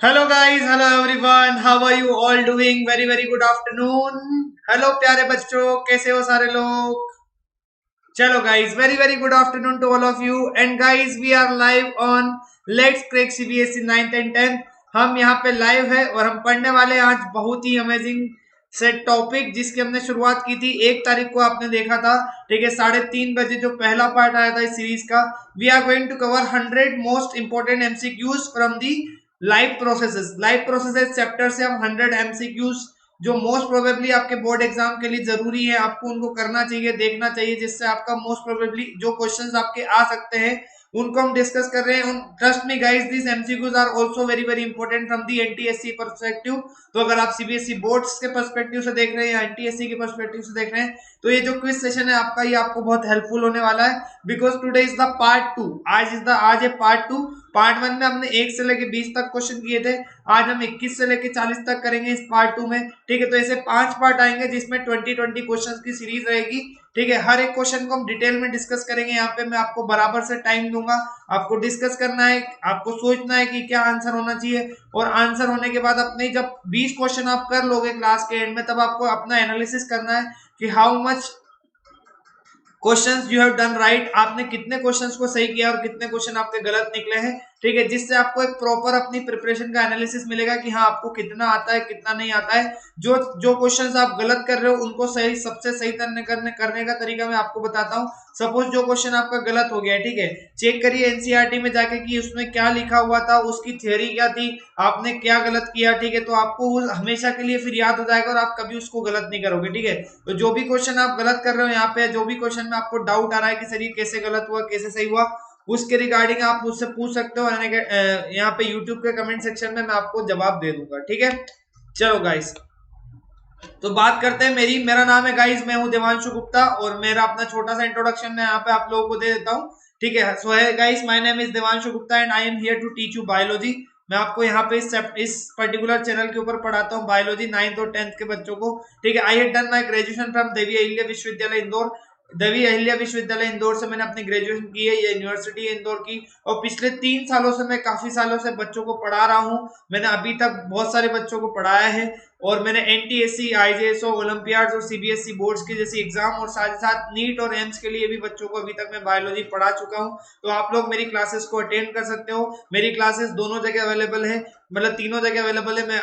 Hello guys, hello everyone, how are you all doing? Very very good afternoon. Hello प्यारे बच्चों, कैसे हो सारे लोग? चलो guys, very very good afternoon to all of you. And guys, we are live on let's crack CBSE 9th and 10th। हम यहाँ पे लाइव है और हम पढ़ने वाले हैं आज बहुत ही अमेजिंग सेट टॉपिक, जिसकी हमने शुरुआत की थी 1 तारीख को, आपने देखा था। ठीक है, 3:30 बजे जो पहला पार्ट आया था इस सीरीज का। We are going to cover 100 most important MCQs from the life processes chapter से। हम 100 एमसीक्यूज जो मोस्ट प्रोबेबली आपके बोर्ड एग्जाम के लिए जरूरी है, आपको उनको करना चाहिए, देखना चाहिए, जिससे आपका मोस्ट प्रोबेबली जो क्वेश्चंस आपके आ सकते हैं उनको हम डिस्कस कर रहे हैं। Trust me guys, this MCQs are also very very important from the NTSC perspective. तो अगर आप सीबीएसई बोर्ड्स के पर्सपेक्टिव से देख रहे हैं या एनटीएससी के पर्सपेक्टिव से देख रहे हैं, तो ये जो क्विज सेशन है आपका, ये आपको बहुत हेल्पफुल होने वाला है। Because today is the part 2। आज है पार्ट 2। पार्ट 1 में हमने 1 से लेके 20 तक क्वेश्चन किए थे। आज हम 21 से लेके 40 तक करेंगे इस पार्ट 2 में। ठीक है, तो ऐसे 5 पार्ट आएंगे जिसमें 20 क्वेश्चंस की सीरीज रहेगी। ठीक है, हर एक क्वेश्चन को हम डिटेल में डिस्कस करेंगे। यहाँ पे मैं आपको बराबर से टाइम दूंगा, आपको डिस्कस करना है, आपको सोचना है कि क्या आंसर होना चाहिए। और आंसर होने के बाद अपने जब 20 क्वेश्चन आप कर लोगे क्लास के एंड में, तब आपको अपना एनालिसिस करना है कि how much questions you have done right, आपने कितने क्वेश्चंस को सही किया और कितने क्वेश्चन आपके गलत निकले हैं। ठीक है, जिससे आपको एक प्रॉपर अपनी प्रिपरेशन का एनालिसिस मिलेगा कि हाँ, आपको कितना आता है, कितना नहीं आता है। जो जो क्वेश्चंस आप गलत कर रहे हो उनको सही, सबसे सही करने का तरीका मैं आपको बताता हूँ। सपोज जो क्वेश्चन आपका गलत हो गया है, ठीक है, चेक करिए एनसीईआरटी में जाके कि उसमें क्या लिखा हुआ था, उसकी थ्योरी क्या थी, आपने क्या गलत किया। ठीक है, तो आपको हमेशा के लिए फिर याद हो जाएगा और आप कभी उसको गलत नहीं करोगे। ठीक है, तो जो भी क्वेश्चन आप गलत कर रहे हो यहाँ पे, जो भी क्वेश्चन में आपको डाउट आ रहा है कि सर ये कैसे गलत हुआ, कैसे सही हुआ, उसके रिगार्डिंग आप मुझसे पूछ सकते हो। यहाँ पे यूट्यूब के कमेंट सेक्शन में मैं आपको जवाब दे दूंगा। ठीक है, चलो गाइस, तो बात करते हैं मेरा नाम है गाइस, मैं हूं देवांशु गुप्ता, और मेरा अपना छोटा सा इंट्रोडक्शन मैं यहाँ पे आप लोगों को दे देता हूँ। ठीक है, सो है guys, my name is Devanshu Gupta and I am here to teach you biology. मैं आपको यहाँ पे इस पर्टिकुलर चैनल के ऊपर पढ़ाता हूँ बायोलॉजी 9th और 10th के बच्चों को। ठीक है, I have done my graduation from Devi Ahilya Vishwavidyalaya Indore. देवी अहिल्या विश्वविद्यालय इंदौर से मैंने अपनी ग्रेजुएशन की है, ये यूनिवर्सिटी है इंदौर की। और पिछले 3 सालों से मैं काफी सालों से बच्चों को पढ़ा रहा हूँ। मैंने अभी तक बहुत सारे बच्चों को पढ़ाया है, और मैंने एनटीएससी, आईजेएसओ, ओलंपियाड्स और सीबीएसई बोर्ड्स के जैसे एग्जाम और साथ ही साथ नीट और एम्स के लिए भी बच्चों को अभी तक मैं बायोलॉजी पढ़ा चुका हूं। तो आप लोग मेरी क्लासेस को अटेंड कर सकते हो। मेरी क्लासेस दोनों जगह अवेलेबल है, मतलब तीनों जगह अवेलेबल है। मैं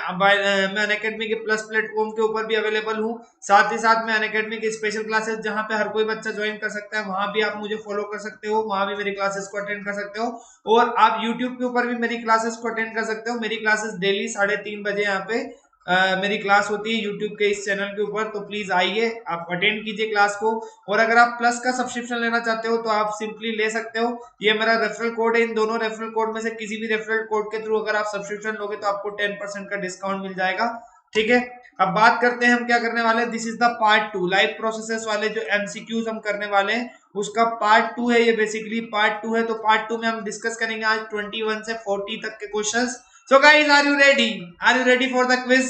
अनअकैडमी के प्लस प्लेटफॉर्म के ऊपर भी अवेलेबल हूँ। साथ ही साथ मैं अनअकैडमी की स्पेशल क्लासेस, जहाँ पे हर कोई बच्चा ज्वाइन कर सकता है, वहां भी आप मुझे फॉलो कर सकते हो, वहां भी मेरी क्लासेस को अटेंड कर सकते हो। और आप यूट्यूब के ऊपर भी मेरी क्लासेस को अटेंड कर सकते हो। मेरी क्लासेस डेली 3:30 बजे यहाँ पे मेरी क्लास होती है यूट्यूब के इस चैनल के ऊपर। तो प्लीज आइए, आप अटेंड कीजिए क्लास को। और अगर आप प्लस का सब्सक्रिप्शन लेना चाहते हो तो आप सिंपली ले सकते हो। ये मेरा रेफरल कोड है, इन दोनों रेफरल कोड में से किसी भी रेफरल कोड के थ्रू अगर आप सब्सक्रिप्शन लोगे तो आपको 10% का डिस्काउंट मिल जाएगा। ठीक है, अब बात करते हैं हम क्या करने वाले हैं। This is the part 2, live processes वाले जो एमसीक्यूज हम करने वाले हैं उसका पार्ट 2 है। ये बेसिकली पार्ट 2 है। तो पार्ट 2 में हम डिस्कस करेंगे आज 21 से 40 तक के questions. So guys, are you ready? Are you ready for the quiz?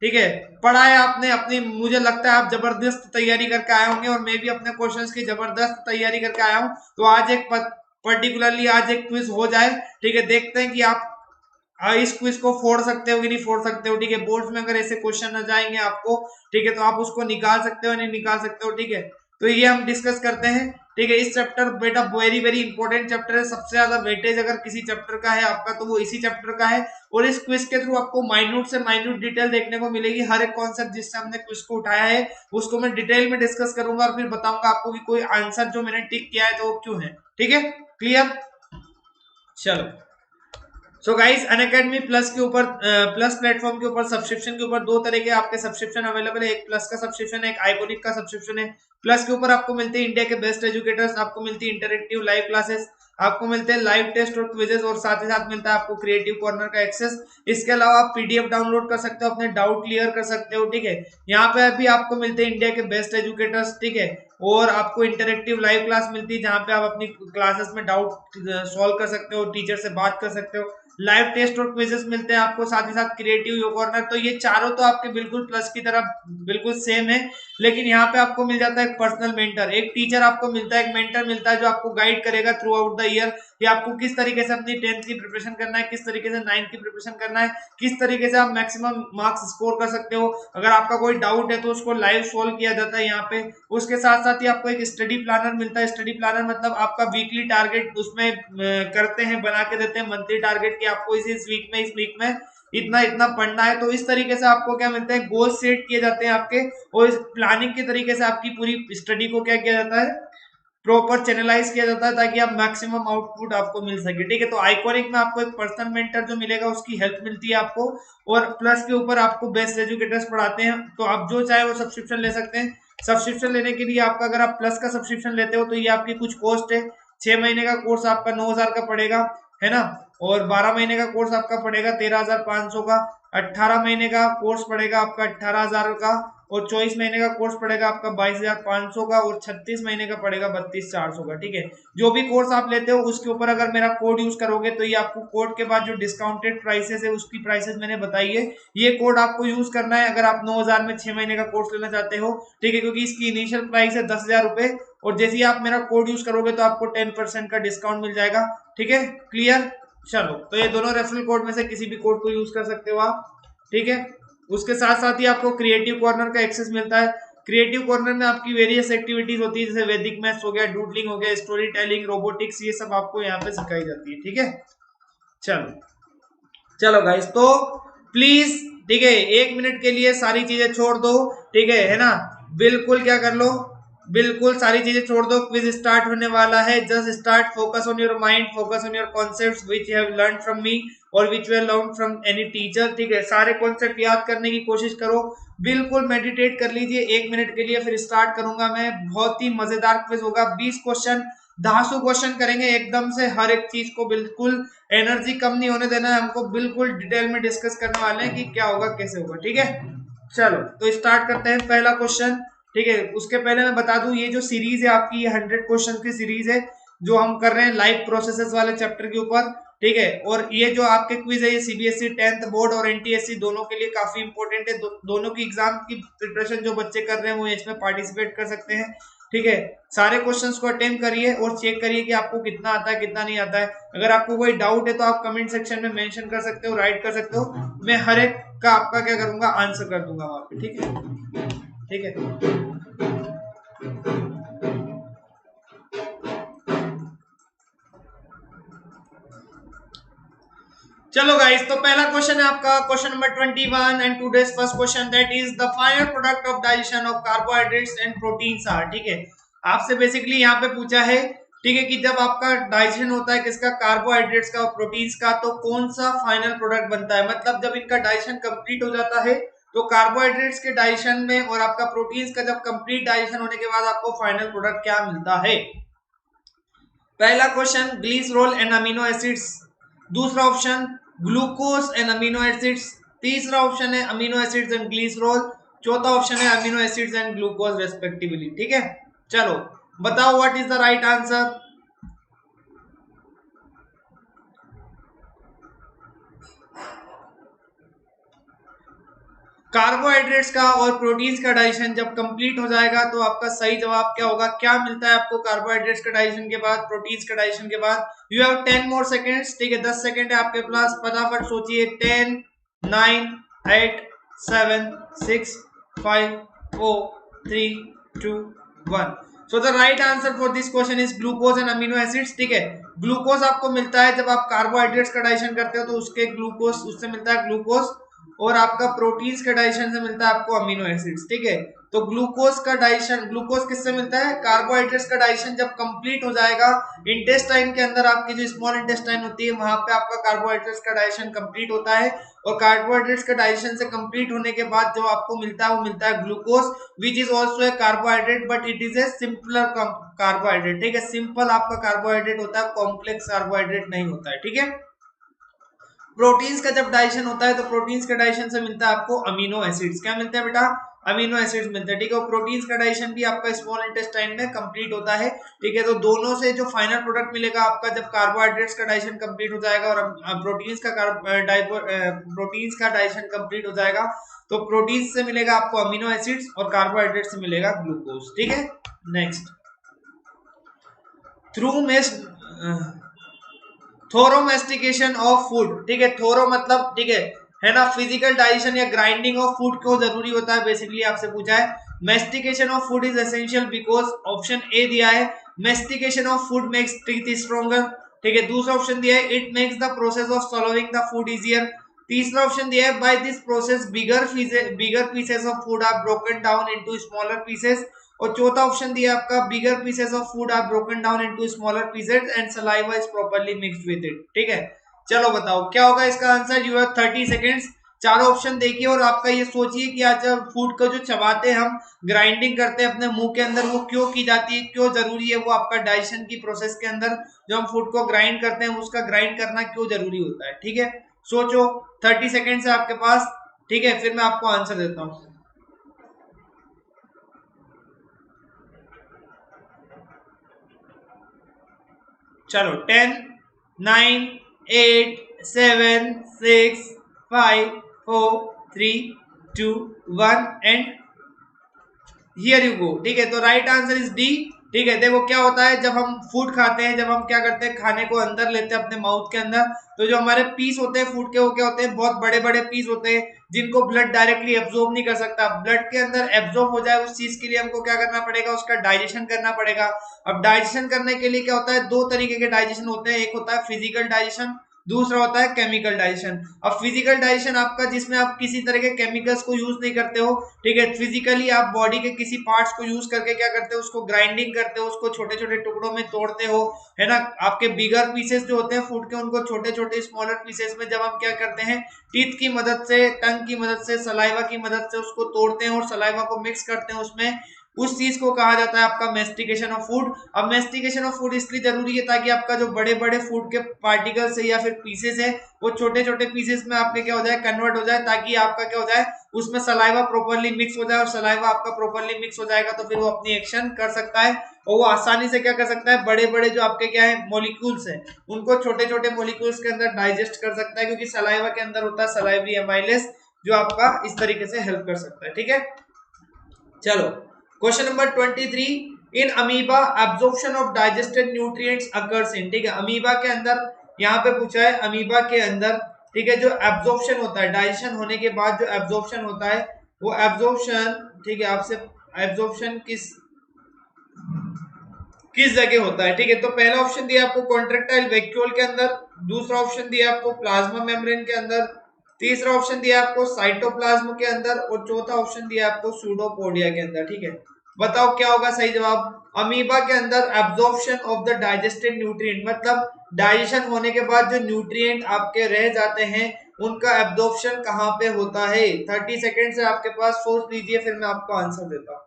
ठीक है, पढ़ा है आपने अपनी, मुझे लगता है आप जबरदस्त तैयारी करके आए होंगे, और मैं भी अपने क्वेश्चंस की जबरदस्त तैयारी करके आया हूं। तो आज एक पर्टिकुलरली आज एक क्विज हो जाए। ठीक है, देखते हैं कि आप इस क्विज को फोड़ सकते हो कि नहीं फोड़ सकते हो। ठीक है, बोर्ड्स में अगर ऐसे क्वेश्चन आ जाएंगे आपको, ठीक है, तो आप उसको निकाल सकते हो नहीं निकाल सकते हो। ठीक है, तो ये हम डिस्कस करते हैं। ठीक है, इस चैप्टर बेटा वेरी वेरी इंपॉर्टेंट चैप्टर है। सबसे ज्यादा वेटेज अगर किसी चैप्टर का है आपका, तो वो इसी चैप्टर का है। और इस क्विज के थ्रू आपको माइन्यूट से माइन्यूट डिटेल देखने को मिलेगी। हर एक कॉन्सेप्ट जिससे हमने क्विज को उठाया है उसको मैं डिटेल में डिस्कस करूंगा, और फिर बताऊंगा आपको कि कोई आंसर जो मैंने टिक किया है तो वो क्यों है। ठीक है, क्लियर? चलो, सो गाइस, अनअकैडमी प्लस के ऊपर, प्लस प्लेटफॉर्म के ऊपर सब्सक्रिप्शन के ऊपर दो तरह के आपके सब्सक्रिप्शन अवेलेबल है। एक प्लस का सब्सक्रिप्शन है, एक आइकॉनिक का सब्सक्रिप्शन है। प्लस के ऊपर आपको मिलते हैं इंडिया के बेस्ट एजुकेटर्स, आपको मिलती है इंटरेक्टिव लाइव क्लासेस, आपको मिलते हैं लाइव टेस्ट और क्विजेस, और साथ ही साथ मिलता है आपको क्रिएटिव कॉर्नर का एक्सेस। इसके अलावा आप पीडीएफ डाउनलोड कर सकते हो, अपने डाउट क्लियर कर सकते हो। ठीक है, यहाँ पे अभी आपको मिलते हैं इंडिया के बेस्ट एजुकेटर्स। ठीक है, और आपको इंटरेक्टिव लाइव क्लास मिलती है, जहाँ पे आप अपनी क्लासेस में डाउट सॉल्व कर सकते हो, टीचर से बात कर सकते हो। लाइव टेस्ट और क्विजेस मिलते हैं आपको, साथ ही साथ क्रिएटिव यो कॉर्नर। तो ये चारों तो आपके बिल्कुल प्लस की तरह बिल्कुल सेम है, लेकिन यहाँ पे आपको मिल जाता है एक पर्सनल मेंटर, एक टीचर आपको मिलता है, एक मेंटर मिलता है जो आपको गाइड करेगा थ्रू आउट द ईयर कि आपको किस तरीके से अपनी 10th की प्रिपरेशन करना है, किस तरीके से 9th की प्रिपरेशन करना है, किस तरीके से आप मैक्सिमम मार्क्स स्कोर कर सकते हो। अगर आपका कोई डाउट है तो उसको लाइव सोल्व किया जाता है यहाँ पे। उसके साथ साथ ही आपको एक स्टडी प्लानर मिलता है। स्टडी प्लानर मतलब आपका वीकली टारगेट उसमें करते हैं, बना के देते हैं मंथली टारगेट कि आपको इस वीक में इतना इतना पढ़ना है। तो इस तरीके से आपको क्या मिलता है, गोल सेट किए जाते हैं आपके, और इस प्लानिंग के तरीके से आपकी पूरी स्टडी को क्या किया जाता है, प्रॉपर चैनलाइज किया जाता है ताकि आप मैक्सिमम आउटपुट आपको मिल सके। ठीक है, तो आइकॉनिक में आपको एक पर्सनल मेंटर जो मिलेगा उसकी हेल्प मिलती है आपको, और प्लस के ऊपर आपको बेस्ट एजुकेटर्स पढ़ाते हैं। तो आप जो चाहे वो सब्सक्रिप्शन ले सकते हैं। सब्सक्रिप्शन लेने के लिए आपका, अगर आप प्लस का सब्सक्रिप्शन लेते हो तो ये आपकी कुछ कॉस्ट है। 6 महीने का कोर्स आपका 9,000 का पड़ेगा, है ना, और 12 महीने का कोर्स आपका पड़ेगा 13,500 का, 18 महीने का कोर्स पड़ेगा आपका 18,000 का, और 24 महीने का कोर्स पड़ेगा आपका 22,500 का, और 36 महीने का पड़ेगा 32,400 का। ठीक है, जो भी कोर्स आप लेते हो उसके ऊपर अगर मेरा कोड यूज करोगे तो ये आपको कोड के बाद जो डिस्काउंटेड प्राइसेस है उसकी प्राइसेस मैंने बताई है, ये कोड आपको यूज करना है अगर आप 9,000 में 6 महीने का कोर्स लेना चाहते हो। ठीक है, क्योंकि इसकी इनिशियल प्राइस है 10,000 रुपए, और जैसे ही आप मेरा कोड यूज करोगे तो आपको 10% का डिस्काउंट मिल जाएगा। ठीक है, क्लियर। चलो, तो ये दोनों रेफरल कोड में से किसी भी कोड को यूज कर सकते हो आप। ठीक है, उसके साथ साथ ही आपको क्रिएटिव कॉर्नर का एक्सेस मिलता है। क्रिएटिव कॉर्नर में आपकी वेरियस एक्टिविटीज होती है, जैसे वैदिक मैथ्स हो गया, डूडलिंग हो गया, स्टोरी टेलिंग, रोबोटिक्स, ये सब आपको यहाँ पे सिखाई जाती है। ठीक है, चलो चलो गाइस, तो प्लीज, ठीक है, 1 मिनट के लिए सारी चीजें छोड़ दो। ठीक है ना, बिल्कुल क्या कर लो, बिल्कुल सारी चीजें छोड़ दो। क्विज स्टार्ट होने वाला है, just start. Focus on your mind, focus on your concepts which you have learned from me और which you have learned from any teacher. ठीक है, सारे कॉन्सेप्ट याद करने की कोशिश करो, बिल्कुल मेडिटेट कर लीजिए 1 मिनट के लिए, फिर स्टार्ट करूंगा मैं। बहुत ही मजेदार क्विज होगा, 20 क्वेश्चन, 10 क्वेश्चन करेंगे एकदम से, हर एक चीज को बिल्कुल एनर्जी कम नहीं होने देना है हमको, बिल्कुल डिटेल में डिस्कस करने वाले हैं कि क्या होगा कैसे होगा। ठीक है, चलो तो स्टार्ट करते हैं पहला क्वेश्चन। ठीक है, उसके पहले मैं बता दूं ये जो सीरीज है आपकी, ये 100 क्वेश्चन की सीरीज है जो हम कर रहे हैं लाइव प्रोसेसेस वाले चैप्टर के ऊपर। ठीक है, और ये जो आपके क्विज है ये सीबीएसई 10th बोर्ड और एनटीएससी दोनों के लिए काफी इंपॉर्टेंट है। दोनों की एग्जाम की प्रिपरेशन जो बच्चे कर रहे हैं वो इसमें पार्टिसिपेट कर सकते हैं। ठीक है, सारे क्वेश्चंस को अटेम्प्ट करिए और चेक करिए कि आपको कितना आता है कितना नहीं आता है। अगर आपको कोई डाउट है तो आप कमेंट सेक्शन में मेंशन कर सकते हो, राइट कर सकते हो, मैं हर एक का आपका क्या करूंगा, आंसर कर दूंगा वहां पे। ठीक है, ठीक है, चलो गाइस, तो पहला क्वेश्चन है आपका question number 21 and today's first question, that is the final product of digestion of carbohydrates and proteins are. ठीक है, आपसे बेसिकली यहाँ पे पूछा है, ठीक है, कि जब आपका डाइजेशन होता है किसका, कार्बोहाइड्रेट्स का और प्रोटीन्स का, तो कौन सा फाइनल प्रोडक्ट बनता है। मतलब जब इनका डाइजेशन कंप्लीट हो जाता है तो कार्बोहाइड्रेट्स के डाइजेशन में और आपका प्रोटीन्स का जब कंप्लीट डाइजेशन होने के बाद आपको फाइनल प्रोडक्ट क्या मिलता है। पहला question glycerol and amino acids, दूसरा option glucose and amino acids, तीसरा ऑप्शन है अमीनो एसिड्स एंड ग्लिसरॉल, चौथा ऑप्शन है amino acids and glucose respectively. ठीक है, चलो बताओ what is the right answer. Carbohydrates का और प्रोटीन्स का डाइजेशन जब कंप्लीट हो जाएगा तो आपका सही जवाब क्या होगा, क्या मिलता है आपको कार्बोहाइड्रेट्स का डाइजेशन के बाद, प्रोटीन्स का डाइजेशन के बाद। You have 10 more seconds. ठीक है, 10 सेकंड है आपके पास, फटाफट सोचिए। 10 9 8 7 6 5 4 3 2 1। So the right answer for this question is glucose and amino acids. ठीक है, ग्लूकोज आपको मिलता है जब आप कार्बोहाइड्रेट्स का डाइजेशन करते हो तो उसके ग्लूकोज, उससे मिलता है ग्लूकोज, और आपका प्रोटीन्स के डाइजेशन से मिलता है आपको अमीनो एसिड्स। ठीक है, तो ग्लूकोज का डाइजेशन, ग्लूकोज किससे मिलता है, कार्बोहाइड्रेट्स का डाइजेशन जब कंप्लीट हो जाएगा इंटेस्टाइन के अंदर, आपकी जो स्मॉल इंटेस्टाइन होती है वहां पे आपका कार्बोहाइड्रेट्स का डाइजेशन कंप्लीट होता है, और कार्बोहाइड्रेट्स का डाइजेशन से कंप्लीट होने के बाद जो आपको मिलता है वो मिलता है glucose, which is also a carbohydrate but it is a simpler carbohydrate. ठीक है, सिंपल आपका कार्बोहाइड्रेट होता है, कॉम्प्लेक्स कार्बोहाइड्रेट नहीं होता है। ठीक है, प्रोटीन्स का जब डाइजेशन होता है तो प्रोटीन्स के डाइजेशन से मिलता है आपको अमीनो एसिड्स। क्या मिलता है बेटा, अमीनो एसिड्स मिलते हैं, ठीक है। प्रोटीन्स का डाइजेशन भी आपका स्मॉल इंटेस्टाइन में कंप्लीट होता है, ठीक है। तो दोनों से जो फाइनल प्रोडक्ट मिलेगा आपका, जब कार्बोहाइड्रेट्स का डाइजेशन कंप्लीट हो जाएगा और प्रोटीन्स का डाइजेशन कंप्लीट हो जाएगा, तो प्रोटीन्स से मिलेगा आपको अमीनो एसिड्स और कार्बोहाइड्रेट से मिलेगा ग्लूकोज, ठीक है। नेक्स्ट, थोरोमेस्टिकेशन ऑफ फूड, ठीक है। थोरो मतलब, ठीक है ना, फिजिकल डाइजेशन या ग्राइंडिंग ऑफ फूड क्यों जरूरी होता है, बेसिकली आपसे पूछा है। Mastication of food is essential because, option A दिया है, mastication of food makes teeth stronger, ठीक है। दूसरा ऑप्शन दिया है, it makes the process of swallowing the food easier. तीसरा ऑप्शन दिया है, by this process bigger pieces of food are broken down into smaller pieces. और चौथा ऑप्शन दिया आपका, bigger pieces of food are broken down into smaller pieces and saliva is properly mixed with it, ठीक है। चलो बताओ क्या होगा इसका आंसर। You have 30 seconds. चारों ऑप्शन देखिए और आपका ये सोचिए कि आज जब फूड को जो चबाते हैं हम, ग्राइंडिंग करते हैं अपने मुंह के अंदर, वो क्यों की जाती है, क्यों जरूरी है वो आपका डाइजेशन की प्रोसेस के अंदर, जो हम फूड को ग्राइंड करते हैं उसका ग्राइंड करना क्यों जरूरी होता है, ठीक है। सोचो, 30 सेकेंड है आपके पास, ठीक है, फिर मैं आपको आंसर देता हूं। चलो 10, 9, 8, 7, 6, 5, 4, 3, 2, 1 एंड हियर यू गो, ठीक है। तो राइट आंसर इज डी, ठीक है। देखो क्या होता है, जब हम फूड खाते हैं, जब हम क्या करते हैं, खाने को अंदर लेते हैं अपने माउथ के अंदर, तो जो हमारे पीस होते हैं फूड के, वो क्या होते हैं, बहुत बड़े बड़े पीस होते हैं जिनको ब्लड डायरेक्टली एब्जॉर्ब नहीं कर सकता। ब्लड के अंदर एब्जॉर्ब हो जाए उस चीज के लिए हमको क्या करना पड़ेगा, उसका डाइजेशन करना पड़ेगा। अब डाइजेशन करने के लिए क्या होता है, दो तरीके के डाइजेशन होते हैं, एक होता है फिजिकल डाइजेशन, दूसरा होता है केमिकल डाइजेशन। अब फिजिकल डाइजेशन आपका, जिसमें आप किसी तरह के केमिकल्स को यूज नहीं करते हो, ठीक है। फिजिकली आप बॉडी के किसी पार्ट्स को यूज करके क्या करते हो, उसको ग्राइंडिंग करते हो, उसको छोटे छोटे टुकड़ों में तोड़ते हो, है ना। आपके बिगर पीसेस जो होते हैं फूड के, उनको छोटे छोटे स्मॉलर पीसेस में जब हम क्या करते हैं, टीथ की मदद से, टंग की मदद से, सलाइवा की मदद से उसको तोड़ते हैं और सलाइवा को मिक्स करते हैं उसमें, उस चीज को कहा जाता है आपका मेस्टिकेशन ऑफ फूड। अब मेस्टिकेशन ऑफ फूड इसलिए जरूरी है ताकि आपका जो बड़े बड़े फूड के पार्टिकल्स है या फिर पीसेस है, वो छोटे छोटे पीसेस में आपके क्या हो जाए, कन्वर्ट हो जाए, ताकि आपका क्या हो जाए, उसमें सलाइवा प्रॉपर्ली मिक्स हो जाए, और सलाइवा आपका प्रॉपर्ली मिक्स हो जाएगा तो फिर वो अपनी एक्शन कर सकता है, और वो आसानी से क्या कर सकता है, बड़े बड़े जो आपके क्या है मॉलिक्यूल्स हैं, उनको छोटे छोटे मॉलिक्यूल्स के अंदर डाइजेस्ट कर सकता है, क्योंकि सलाइवा के अंदर होता है सलाइवरी एमाइलेज, जो आपका इस तरीके से हेल्प कर सकता है, ठीक है। चलो question number 23, in amoeba absorption of digested nutrients occurs in, ठीक है। अमीबा के अंदर यहाँ पे पूछा है, अमीबा के अंदर, ठीक है, जो एब्जॉर्प्शन होता है, डाइजेशन होने के बाद जो एब्जॉर्प्शन होता है, वो एब्जॉर्प्शन, ठीक है, आपसे एब्जॉर्प्शन किस जगह होता है, ठीक है। तो पहला ऑप्शन दिया आपको कॉन्ट्रेक्टाइल वैक्यूल के अंदर, दूसरा ऑप्शन दिया आपको प्लाज्मा मेम्ब्रेन के अंदर, तीसरा ऑप्शन दिया आपको साइटोप्लाज्म के अंदर, और चौथा ऑप्शन दिया आपको सूडोपोडिया के अंदर, ठीक है। बताओ क्या होगा सही जवाब। अमीबा के अंदर absorption of the digested nutrient, मतलब डाइजेशन होने के बाद जो न्यूट्रिएंट आपके रह जाते हैं, उनका एब्जॉर्प्शन कहां पे होता है। 30 सेकेंड से आपके पास, सोच लीजिए, फिर मैं आपको आंसर देता हूं।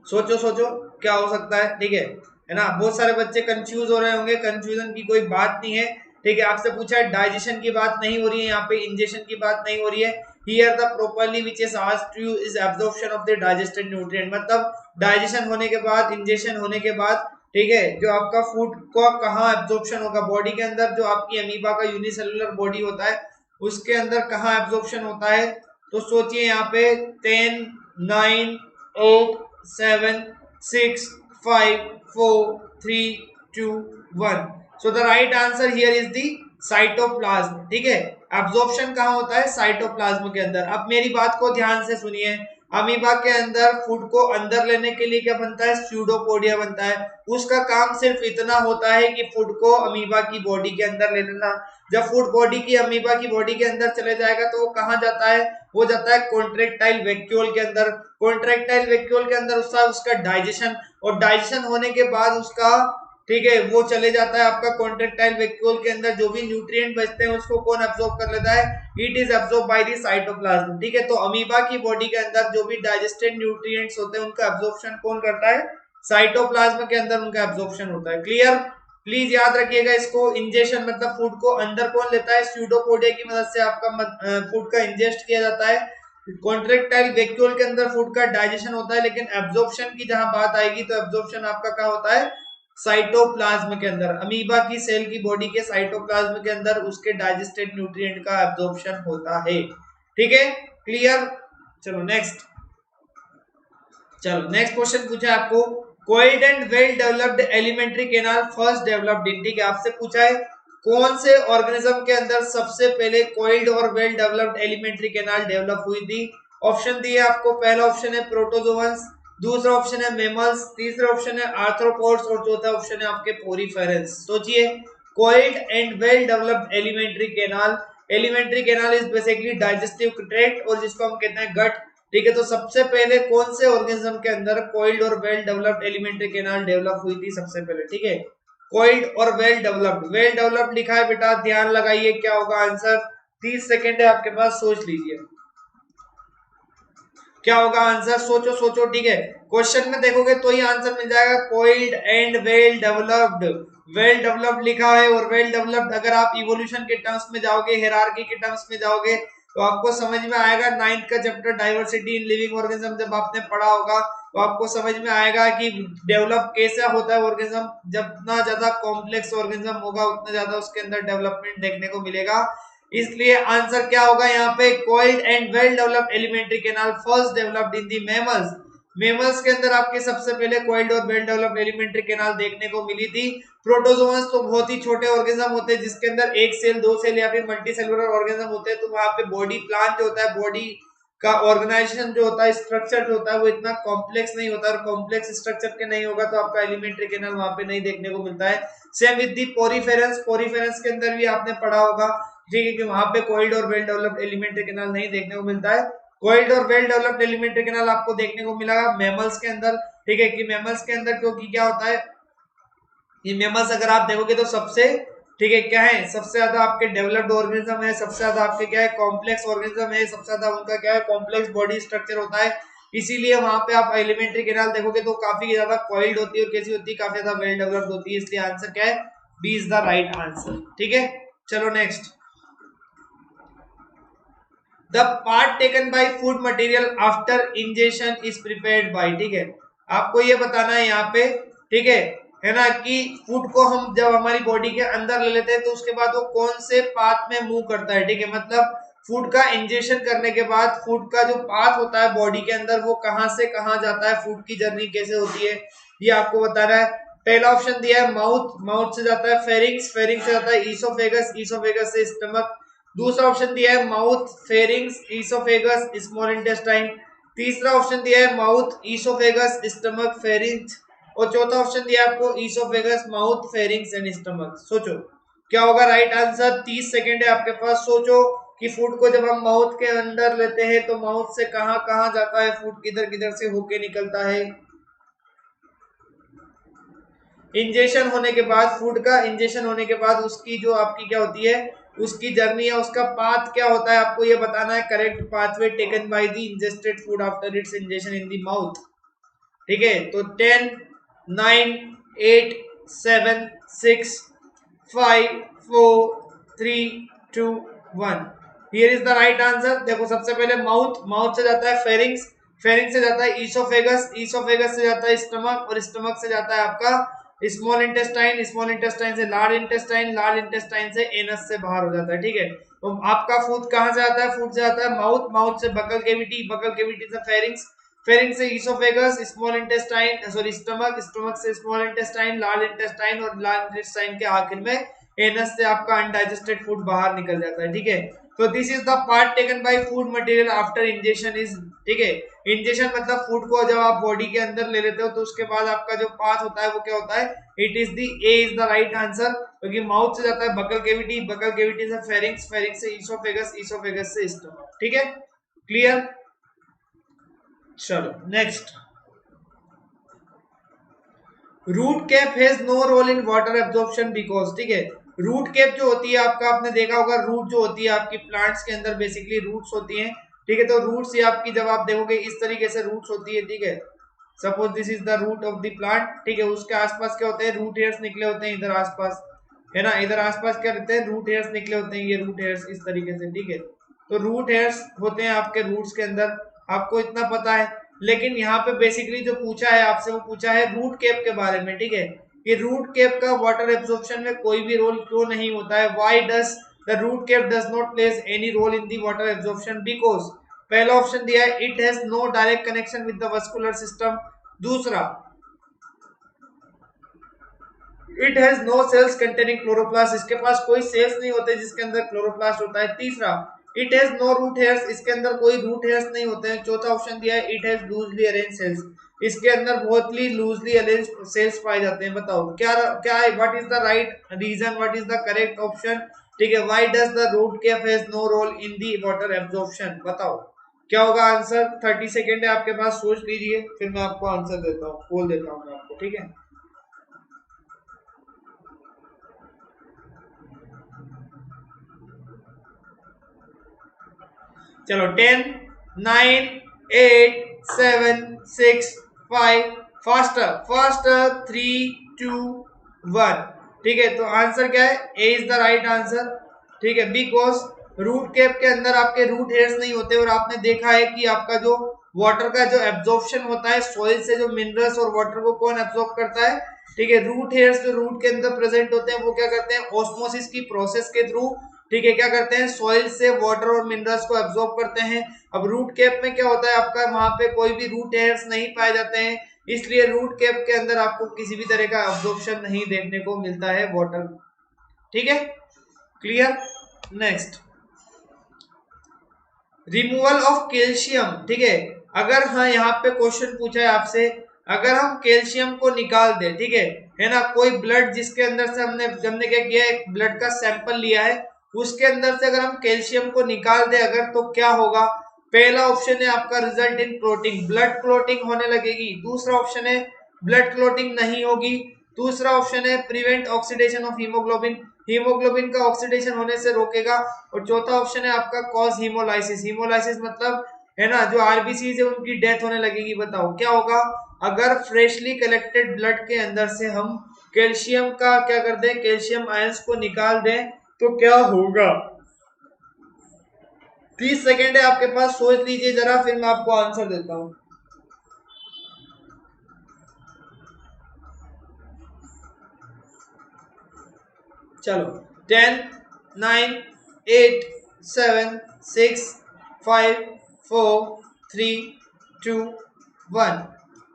सोचो सोचो क्या हो सकता है, ठीक है ना। बहुत सारे बच्चे कंफ्यूज हो रहे होंगे, कंफ्यूजन की कोई बात नहीं है, ठीक है। आपसे पूछा है, डाइजेशन की बात नहीं हो रही है यहाँ पे, इंजेक्शन की बात नहीं हो रही है। Here the properly which is asked you is absorption of the digested nutrient, मतलब डाइजेशन होने के बाद, इंजेक्शन होने के बाद, ठीक है, जो आपका फूड को कहाँ एब्जॉर्प्शन होगा बॉडी के अंदर, जो आपकी अमीबा का यूनिसेलुलर बॉडी होता है उसके अंदर कहाँ एब्जॉर्प्शन होता है। तो सोचिए यहाँ पे 10, 9, 8, 7, 6, 5, 4, 3, 2, 1. So the right answer here is the cytoplasm, ठीक है। एब्जॉर्प्शन कहाँ होता है, साइटोप्लाज्म के अंदर। अब मेरी बात को ध्यान से सुनिए, अमीबा के अंदर फूड को अंदर लेने के लिए क्या बनता है, स्यूडोपोडिया बनता है। उसका काम सिर्फ इतना होता है कि फूड को अमीबा की बॉडी के अंदर ले लेना। जब फूड बॉडी की अमीबा की बॉडी के अंदर चले जाएगा तो वो कहाँ जाता है, वो जाता है कॉन्ट्रेक्टाइल वैक्यूल के अंदर। कॉन्ट्रेक्टाइल वैक्यूल के अंदर उसका डाइजेशन, और डाइजेशन होने के बाद उसका, ठीक है, वो चले जाता है आपका कॉन्ट्रेक्टाइल वैक्यूल के अंदर। जो भी न्यूट्रिएंट बचते हैं उसको कौन एब्जॉर्ब कर लेता है, it is absorb by the cytoplasm, ठीक है। तो अमीबा की बॉडी के अंदर जो भी डाइजेस्टेड न्यूट्रिएंट्स होते हैं उनका एब्जॉर्प्शन कौन करता है, साइटोप्लाज्म के अंदर उनका एब्जॉर्प्शन होता है। क्लियर, प्लीज याद रखिएगा इसको। इंजेशन मतलब फूड को अंदर कौन लेता है, स्यूडोपोडिया की मदद से आपका फूड का इंजेस्ट किया जाता है। कॉन्ट्रेक्टाइल वैक्यूल के अंदर फूड का डाइजेशन होता है, लेकिन एब्जॉर्प्शन की जहां बात आएगी तो एब्जॉर्प्शन आपका क्या होता है, साइटोप्लाज्म के अंदर। अमीबा की सेल की बॉडी के साइटोप्लाज्म के अंदर उसके डाइजेस्टेड न्यूट्रिएंट का एब्जॉर्प्शन होता है। ठीक है, क्लियर। चलो नेक्स्ट, चलो नेक्स्ट क्वेश्चन पूछा है आपको, coiled and well developed alimentary canal first developed in, ठीक है, आपसे पूछा है कौन से ऑर्गेनिज्म के अंदर सबसे पहले कोइल्ड और well developed alimentary canal develop हुई थी। ऑप्शन दिए आपको, पहला ऑप्शन है प्रोटोजोअन्स, दूसरा ऑप्शन है मेमल्स, तीसरा ऑप्शन है आर्थ्रोपोड्स और चौथा ऑप्शन है आपके पोरीफेरस। सोचिए, coiled and well developed alimentary canal is basically digestive tract और जिसको हम कहते हैं गट। ठीक है, तो सबसे पहले कौन से ऑर्गेनिज्म के अंदर कोइल्ड और well developed alimentary canal develop हुई थी सबसे पहले। ठीक है, कोइल्ड और वेल डेवलप्ड लिखा है बेटा, ध्यान लगाइए क्या होगा आंसर। 30 सेकेंड है आपके पास, सोच लीजिए क्या होगा आंसर, सोचो सोचो। ठीक है, क्वेश्चन में देखोगे तो ही आंसर मिल जाएगा, कोइल्ड एंड वेल डेवलप्ड लिखा है। और वेल डेवलप्ड अगर आप इवोल्यूशन के टर्म्स में जाओगे, हियरार्की के टर्म्स में जाओगे तो आपको समझ में आएगा। 9th का chapter diversity in living organism जब आपने पढ़ा होगा तो आपको समझ में आएगा कि डेवलप कैसे होता है ऑर्गेनिज्म। जितना ज्यादा कॉम्प्लेक्स ऑर्गेनिज्म होगा उतना ज्यादा उसके अंदर डेवलपमेंट देखने को मिलेगा। इसलिए आंसर क्या होगा यहाँ पे, coiled and well developed alimentary canal first developed in the mammals. Mammals के अंदर आपके सबसे पहले कोइल्ड और वेल डेवलप्ड एलिमेंट्री कैनाल देखने को मिली थी। प्रोटोजोअन्स तो बहुत ही छोटे ऑर्गेनिज्म होते हैं जिसके अंदर एक सेल, दो सेल या फिर मल्टी सेलुलर ऑर्गेनिज्म होते हैं, तो वहां पे बॉडी प्लान जो होता है, बॉडी का ऑर्गेनाइजेशन जो होता है, स्ट्रक्चर जो होता है वो इतना कॉम्प्लेक्स नहीं होता, और कॉम्प्लेक्स स्ट्रक्चर के नहीं होगा तो आपका एलिमेंट्री कैनाल वहां पे नहीं देखने को मिलता है। सेम विद दी पोरीफेरेंस के अंदर भी आपने पढ़ा होगा, ठीक है, कि वहां पे कोइल्ड और वेल डेवलप्ड एलिमेंट्री कैनाल नहीं देखने को मिलता है। कोइल्ड और वेल डेवलप्ड एलिमेंट्री कैनाल आपको देखने को मिलेगा मैमल्स के अंदर। ठीक है, कि मैमल्स के अंदर क्योंकि क्या होता है, ये मेमल्स अगर आप देखोगे तो सबसे, ठीक है, क्या है, सबसे ज्यादा आपके डेवलप्ड ऑर्गेनिज्म है, सबसे ज्यादा आपके क्या है, कॉम्प्लेक्स ऑर्गेनिज्म है, सबसे ज्यादा उनका क्या है, कॉम्प्लेक्स बॉडी स्ट्रक्चर होता है। इसीलिए वहां पे आप एलिमेंट्री कैनाल देखोगे तो काफी ज्यादा कॉइल्ड होती है और कैसी होती है, काफी ज्यादा वेल डेवलप्ड होती है। इसलिए आंसर क्या है, B is the right answer. ठीक है, चलो next, the part taken by food material after ingestion is prepared by, ठीक है, आपको ये बताना है यहाँ पे, ठीक है ना, कि फूड को हम जब हमारी बॉडी के अंदर ले लेते हैं तो उसके बाद वो कौन से पाथ में मूव करता है। ठीक है, मतलब फूड का इंजेशन करने के बाद फूड का जो पाथ होता है बॉडी के अंदर वो कहां से कहां जाता है, फूड की जर्नी कैसे होती है, ये आपको बताना है। पहला ऑप्शन दिया है माउथ, माउथ से जाता है फेरिंग्स, फेरिंग्स से जाता है ईसोफेगस, ईसोफेगस से स्टमक। दूसरा ऑप्शन दिया है mouth, pharynx, oesophagus, small intestine. तीसरा ऑप्शन दिया है माउथ, ईसोफेगस, स्टमक, फेरिंग्स। और चौथा ऑप्शन दिया आपको oesophagus, mouth, pharynx and stomach. सोचो क्या होगा राइट आंसर। 30 सेकेंड है आपके पास, सोचो कि फूड को जब हम माउथ के अंदर लेते हैं तो माउथ से कहां कहां जाता है, फूड किधर किधर से होके निकलता है। इंजेशन होने के बाद, फूड का इंजेशन होने के बाद उसकी जो आपकी क्या होती है, उसकी जर्नी है, उसका पाथ क्या होता है, आपको ये बताना है। Correct pathway taken by the ingested food after it's ingestion in the mouth. ठीक है, तो 10 9 8 7 6 5 4 3 2 1, here is the right answer. देखो सबसे पहले माउथ, माउथ से जाता है फेरिंग्स, फेरिंग्स से जाता है ईसोफेगस, ईसोफेगस से जाता है स्टमक, और स्टमक से जाता है आपका स्मॉल इंटेस्टाइन, स्मॉल इंटेस्टाइन से लार्ज इंटेस्टाइन, लार्ज इंटेस्टाइन से एनस से बाहर हो जाता है। ठीक है, तो आपका फूड कहां से आता है, फूड से आता है माउथ, माउथ से बकल केविटी, बकल केविटी से फेरिंग्स, फेरिंग्स से oesophagus, small intestine sorry stomach, stomach से स्मॉल इंटेस्टाइन, लार्ज इंटेस्टाइन, और लार्ज इंटेस्टाइन के आखिर में एनस से आपका अनडाइजेस्टेड फूड बाहर निकल जाता है। ठीक है, तो this is the part taken by food material after ingestion is, ठीक है, इंजेशन मतलब फूड को जब आप बॉडी के अंदर ले लेते हो तो उसके बाद आपका जो पाथ होता है वो क्या होता है, it is the A is the right answer, क्योंकि माउथ से जाता है बकल केविटी, बकल केविटी से फेरिंग्स, फेरिंग्स से ईसोफेगस, ईसोफेगस से स्टमक। ठीक है, क्लियर। चलो next, root cap has no role in water absorption because, ठीक है, रूट कैप जो होती है आपका, आपने देखा होगा रूट जो होती है आपकी प्लांट्स के अंदर बेसिकली रूट्स होती हैं। ठीक है, तो रूट्स ये आपकी जब आप देखोगे इस तरीके से रूट्स होती है। ठीक है, suppose this is the root of the plant, ठीक है, उसके आसपास क्या होते हैं, रूट हेयर्स निकले होते हैं इधर आसपास, है ना, इधर आसपास क्या रहते हैं, रूट हेयर्स निकले होते हैं, ये रूट हेयर्स इस तरीके से, ठीक है। तो रूट हेयर्स होते हैं आपके रूट्स के अंदर, आपको इतना पता है। लेकिन यहाँ पे बेसिकली जो पूछा है आपसे, वो पूछा है रूट कैप के बारे में, ठीक है, कि रूट कैप का वाटर एब्जॉर्प्शन में कोई भी रोल क्यों नहीं होता है, why does the root cap does not plays any role in the water absorption, because पहला ऑप्शन दिया है it has no direct connection with the vascular system, दूसरा it has no cells containing chloroplast, इसके पास कोई sales नहीं होते जिसके अंदर क्लोरोप्लास्ट होता है, तीसरा it has no root hairs, इसके अंदर कोई रूट हेयर्स नहीं होते हैं, चौथा ऑप्शन दिया है it has loosely arranged cells, इसके अंदर बहुत ही लूजली अरेंज्ड सेल्स पाए जाते हैं। बताओ क्या क्या है, what is the right reason, what is the correct option, ठीक है, why does the root cap has no role in the water absorption, बताओ क्या होगा आंसर। 30 सेकेंड है आपके पास, सोच लीजिए, फिर मैं आपको आंसर देता हूँ, बोल देता हूँ मैं आपको, ठीक है। चलो 10 9 8 7 6 5 फास्टर फास्टर 3 2 1, ठीक है। तो आंसर क्या है, ए इज द राइट आंसर, ठीक है, बिकॉज रूट कैप के अंदर आपके रूट हेयर्स नहीं होते, और आपने देखा है कि आपका जो वाटर का जो एब्जॉर्प्शन होता है सॉइल से, जो मिनरल्स और वाटर को कौन एब्जॉर्ब करता है, ठीक है, रूट हेयर्स जो रूट के अंदर प्रेजेंट होते हैं वो क्या करते हैं, ऑस्मोसिस की प्रोसेस के थ्रू, ठीक है, क्या करते हैं, सॉइल से वाटर और मिनरल्स को एब्जॉर्ब करते हैं। अब रूट कैप में क्या होता है आपका, वहां पे कोई भी रूट हेयर्स नहीं पाए जाते हैं, इसलिए रूट कैप के अंदर आपको किसी भी तरह का एब्जॉर्प्शन नहीं देखने को मिलता है वाटर, ठीक है, clear. Next, removal of calcium, ठीक है, अगर हाँ यहाँ पे क्वेश्चन पूछा है आपसे, अगर हम कैल्शियम को निकाल दें, ठीक है ना, कोई ब्लड जिसके अंदर से हमने हमने क्या किया है, ब्लड का सैंपल लिया है, उसके अंदर से अगर हम कैल्शियम को निकाल दें अगर, तो क्या होगा, पहला ऑप्शन है आपका result in clotting, blood clotting होने लगेगी, दूसरा ऑप्शन है ब्लड क्लोटिंग नहीं होगी, दूसरा ऑप्शन है prevent oxidation of haemoglobin, haemoglobin का ऑक्सीडेशन होने से रोकेगा, और चौथा ऑप्शन है आपका कॉज हीमोलाइसिस, हीमोलाइसिस मतलब है ना जो आरबीसी है उनकी डेथ होने लगेगी। बताओ क्या होगा अगर फ्रेशली कलेक्टेड ब्लड के अंदर से हम कैल्शियम का क्या कर दें, कैल्शियम आयंस को निकाल दें, तो क्या होगा। 30 सेकेंड है आपके पास, सोच लीजिए जरा, फिर मैं आपको आंसर देता हूं। चलो 10 9 8 7 6 5 4 3 2 1,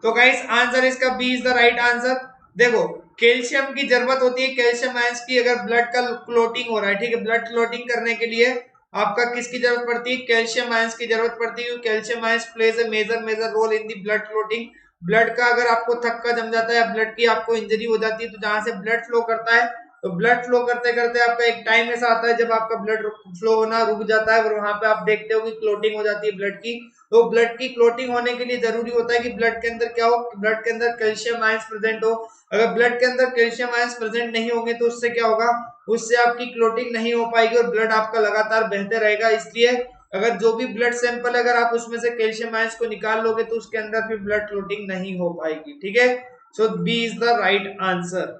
तो गाइस आंसर इसका B is the right answer. देखो कैल्शियम की जरूरत होती है, कैल्शियम आयंस की, अगर ब्लड का क्लोटिंग हो रहा है, ठीक है, ब्लड क्लोटिंग करने के लिए आपका किसकी जरूरत पड़ती है, कैल्शियम आयंस की जरूरत पड़ती है, calcium ions plays a major role in the blood clotting. Blood का अगर आपको थक्का जम जाता है, ब्लड की आपको इंजरी हो जाती है, तो जहां से ब्लड फ्लो करता है, तो ब्लड फ्लो करते करते आपका एक टाइम ऐसा आता है जब आपका ब्लड फ्लो होना रुक जाता है, और वहां पे आप देखते हो कि क्लोटिंग हो जाती है ब्लड की। तो ब्लड की क्लोटिंग होने के लिए जरूरी होता है कि ब्लड के अंदर क्या हो, ब्लड के अंदर कैल्शियम आयंस प्रेजेंट हो। अगर ब्लड के अंदर कैल्शियम आयंस प्रेजेंट नहीं होंगे तो उससे क्या होगा, उससे आपकी क्लोटिंग नहीं हो पाएगी और ब्लड आपका लगातार बहते रहेगा। इसलिए अगर जो भी ब्लड सैंपल अगर आप उसमें से कैल्शियम आयंस को निकाल लोगे तो उसके अंदर फिर ब्लड क्लोटिंग नहीं हो पाएगी, ठीक है। So B is the right answer.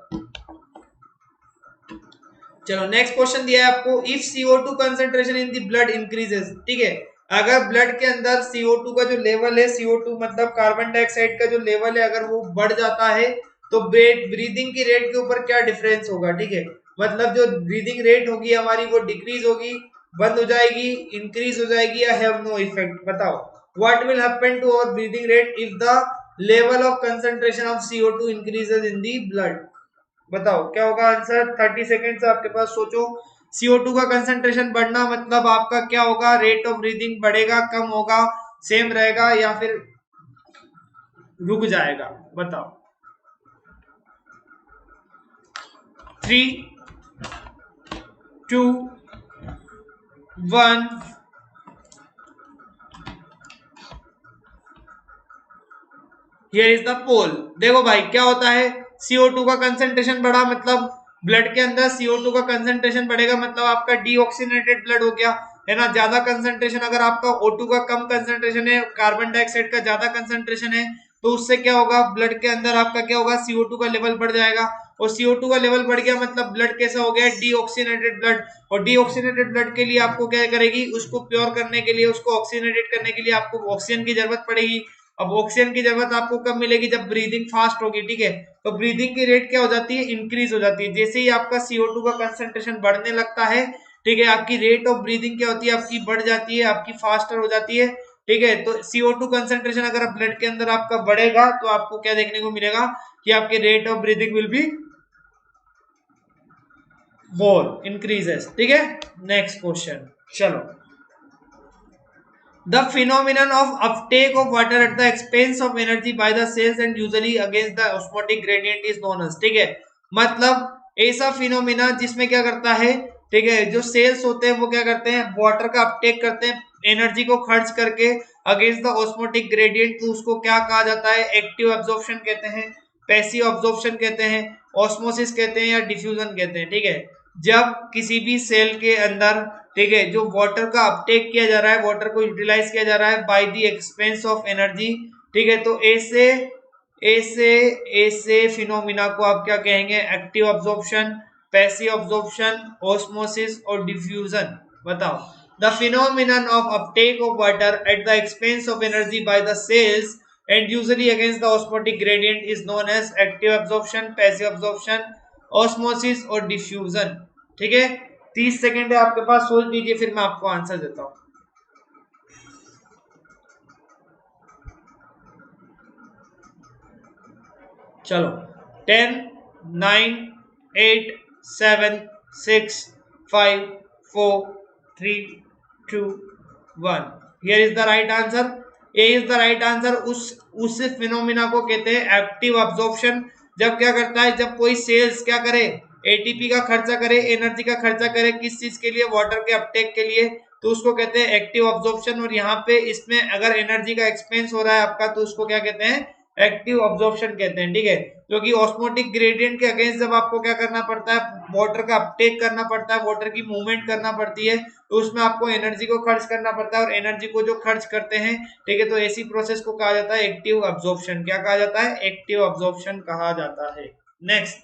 चलो नेक्स्ट क्वेश्चन दिया है आपको, if CO2 concentration in the blood increases, ठीक है, अगर ब्लड के अंदर CO2 का जो लेवल है, CO2 मतलब कार्बन डाइऑक्साइड का जो लेवल है, अगर वो बढ़ जाता है तो ब्रीदिंग की रेट के ऊपर क्या डिफरेंस होगा, ठीक है, मतलब जो ब्रीदिंग रेट होगी हमारी वो डिक्रीज होगी, बंद हो जाएगी, इंक्रीज हो जाएगी, या हैव नो इफेक्ट। बताओ what will happen to our breathing rate if the level of concentration of CO2 increases in the blood. बताओ क्या होगा आंसर, 30 सेकेंड से आपके पास, सोचो। CO2 का कंसंट्रेशन बढ़ना मतलब आपका क्या होगा, रेट ऑफ ब्रीदिंग बढ़ेगा, कम होगा, सेम रहेगा, या फिर रुक जाएगा। बताओ 3 2 1, हियर इज द पोल। देखो भाई क्या होता है, CO2 का कंसंट्रेशन बढ़ा मतलब ब्लड के अंदर CO2 का कंसंट्रेशन बढ़ेगा, मतलब आपका डीऑक्सीनेटेड ब्लड हो गया, है ना, ज्यादा कंसंट्रेशन। अगर आपका O2 का कम कंसंट्रेशन है, कार्बन डाइऑक्साइड का ज्यादा कंसंट्रेशन है, तो उससे क्या होगा, ब्लड के अंदर आपका क्या होगा, CO2 का लेवल बढ़ जाएगा, और CO2 का लेवल बढ़ गया मतलब ब्लड कैसा हो गया, डीऑक्सीनेटेड ब्लड। और डीऑक्सीनेटेड ब्लड के लिए आपको क्या करेगी, उसको प्योर करने के लिए, उसको ऑक्सीनेटेड करने के लिए आपको ऑक्सीजन की जरूरत पड़ेगी। अब ऑक्सीजन की जरूरत आपको कब मिलेगी, जब ब्रीदिंग फास्ट होगी, ठीक है। तो ब्रीदिंग की रेट क्या हो जाती है, इंक्रीज हो जाती है। जैसे ही आपका CO2 का कंसंट्रेशन बढ़ने लगता है, ठीक है, आपकी रेट ऑफ ब्रीदिंग क्या होती है, आपकी बढ़ जाती है, आपकी फास्टर हो जाती है, ठीक है। तो CO2 कंसंट्रेशन अगर ब्लड के अंदर आपका बढ़ेगा तो आपको क्या देखने को मिलेगा कि आपके rate of breathing will be more increases, ठीक है। नेक्स्ट क्वेश्चन, चलो। The phenomenon of uptake of water at the expense of energy by the cells and usually against the osmotic gradient is known as, ठीक है। मतलब ऐसा phenomena जिसमें क्या करता है, ठीक है, जो सेल्स होते हैं वो क्या करते हैं, वाटर का अपटेक करते हैं एनर्जी को खर्च करके अगेंस्ट द ऑस्मोटिक ग्रेडियंट। तो उसको क्या कहा जाता है, एक्टिव एब्जॉर्प्शन कहते हैं, पैसिव एब्जॉर्प्शन कहते हैं, ऑस्मोसिस कहते हैं या डिफ्यूजन कहते हैं, ठीक है। जब किसी भी सेल के अंदर, ठीक है, जो वाटर का अपटेक किया जा रहा है, वाटर को यूटिलाइज किया जा रहा है by the expense of energy, ठीक है, तो ऐसे ऐसे ऐसे फिनोमिना को आप क्या कहेंगे, active absorption, passive absorption, osmosis और डिफ्यूजन। बताओ। The phenomenon of uptake of water at the expense of energy by the cells and usually against the osmotic gradient is known as active absorption, passive absorption, osmosis और diffusion, ठीक है। 30 second है आपके पास, सोच लीजिए, फिर मैं आपको आंसर देता हूं। चलो, 10 9 8 7 6 5 4 3 2 1। Here is the right answer. A is the right answer. उस फिनोमिना को कहते हैं एक्टिव अब्जॉर्प्शन। जब क्या करता है, जब कोई सेल्स क्या करे, एटीपी का खर्चा करे, एनर्जी का खर्चा करे, किस चीज के लिए, वाटर के अपटेक के लिए, तो उसको कहते हैं एक्टिव अब्जॉर्प्शन। और यहाँ पे इसमें अगर एनर्जी का एक्सपेंस हो रहा है आपका, तो उसको क्या कहते हैं, एक्टिव अब्जॉर्प्शन कहते हैं, ठीक है। क्योंकि ऑस्मोटिक ग्रेडियंट के अगेंस्ट जब आपको क्या करना पड़ता है, वाटर का अपटेक करना पड़ता है, वाटर की मूवमेंट करना पड़ती है, तो उसमें आपको एनर्जी को खर्च करना पड़ता है, और एनर्जी को जो खर्च करते हैं, ठीक है, तो ऐसी प्रोसेस को कहा जाता है एक्टिव अब्जॉर्प्शन। क्या कहा जाता है, एक्टिव अब्जॉर्प्शन कहा जाता है। नेक्स्ट,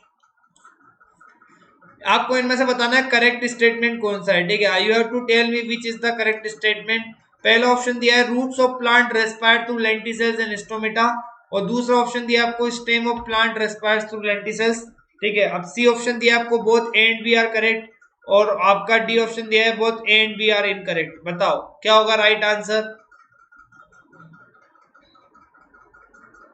आपको इनमें से बताना है करेक्ट स्टेटमेंट कौन सा है, ठीक है। You have to tell me which is the correct statement. पहला ऑप्शन दिया है roots of plant respire through lenticels and stomata, और दूसरा ऑप्शन दिया आपको stem of plant respires through lenticels, ठीक है। अब सी ऑप्शन दिया आपको both A and B are correct, और आपका डी ऑप्शन दिया है both A and B are incorrect. बताओ क्या होगा राइट आंसर।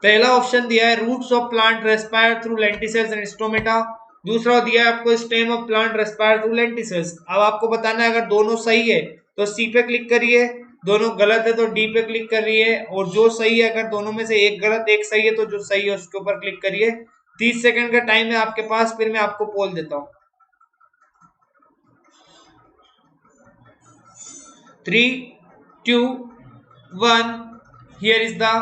पहला ऑप्शन दिया है roots of plant respire through lenticels and stomata, दूसरा दिया है आपको stem of plant respire through lenticels. अब आपको बताना है अगर दोनों सही है तो सी पे क्लिक करिए, दोनों गलत है तो डी पे क्लिक करिए, और जो सही है, अगर दोनों में से एक गलत एक सही है तो जो सही है उसके ऊपर क्लिक करिए। 30 सेकंड का टाइम है आपके पास, फिर मैं आपको पोल देता हूं। 3 2 1, हियर इज द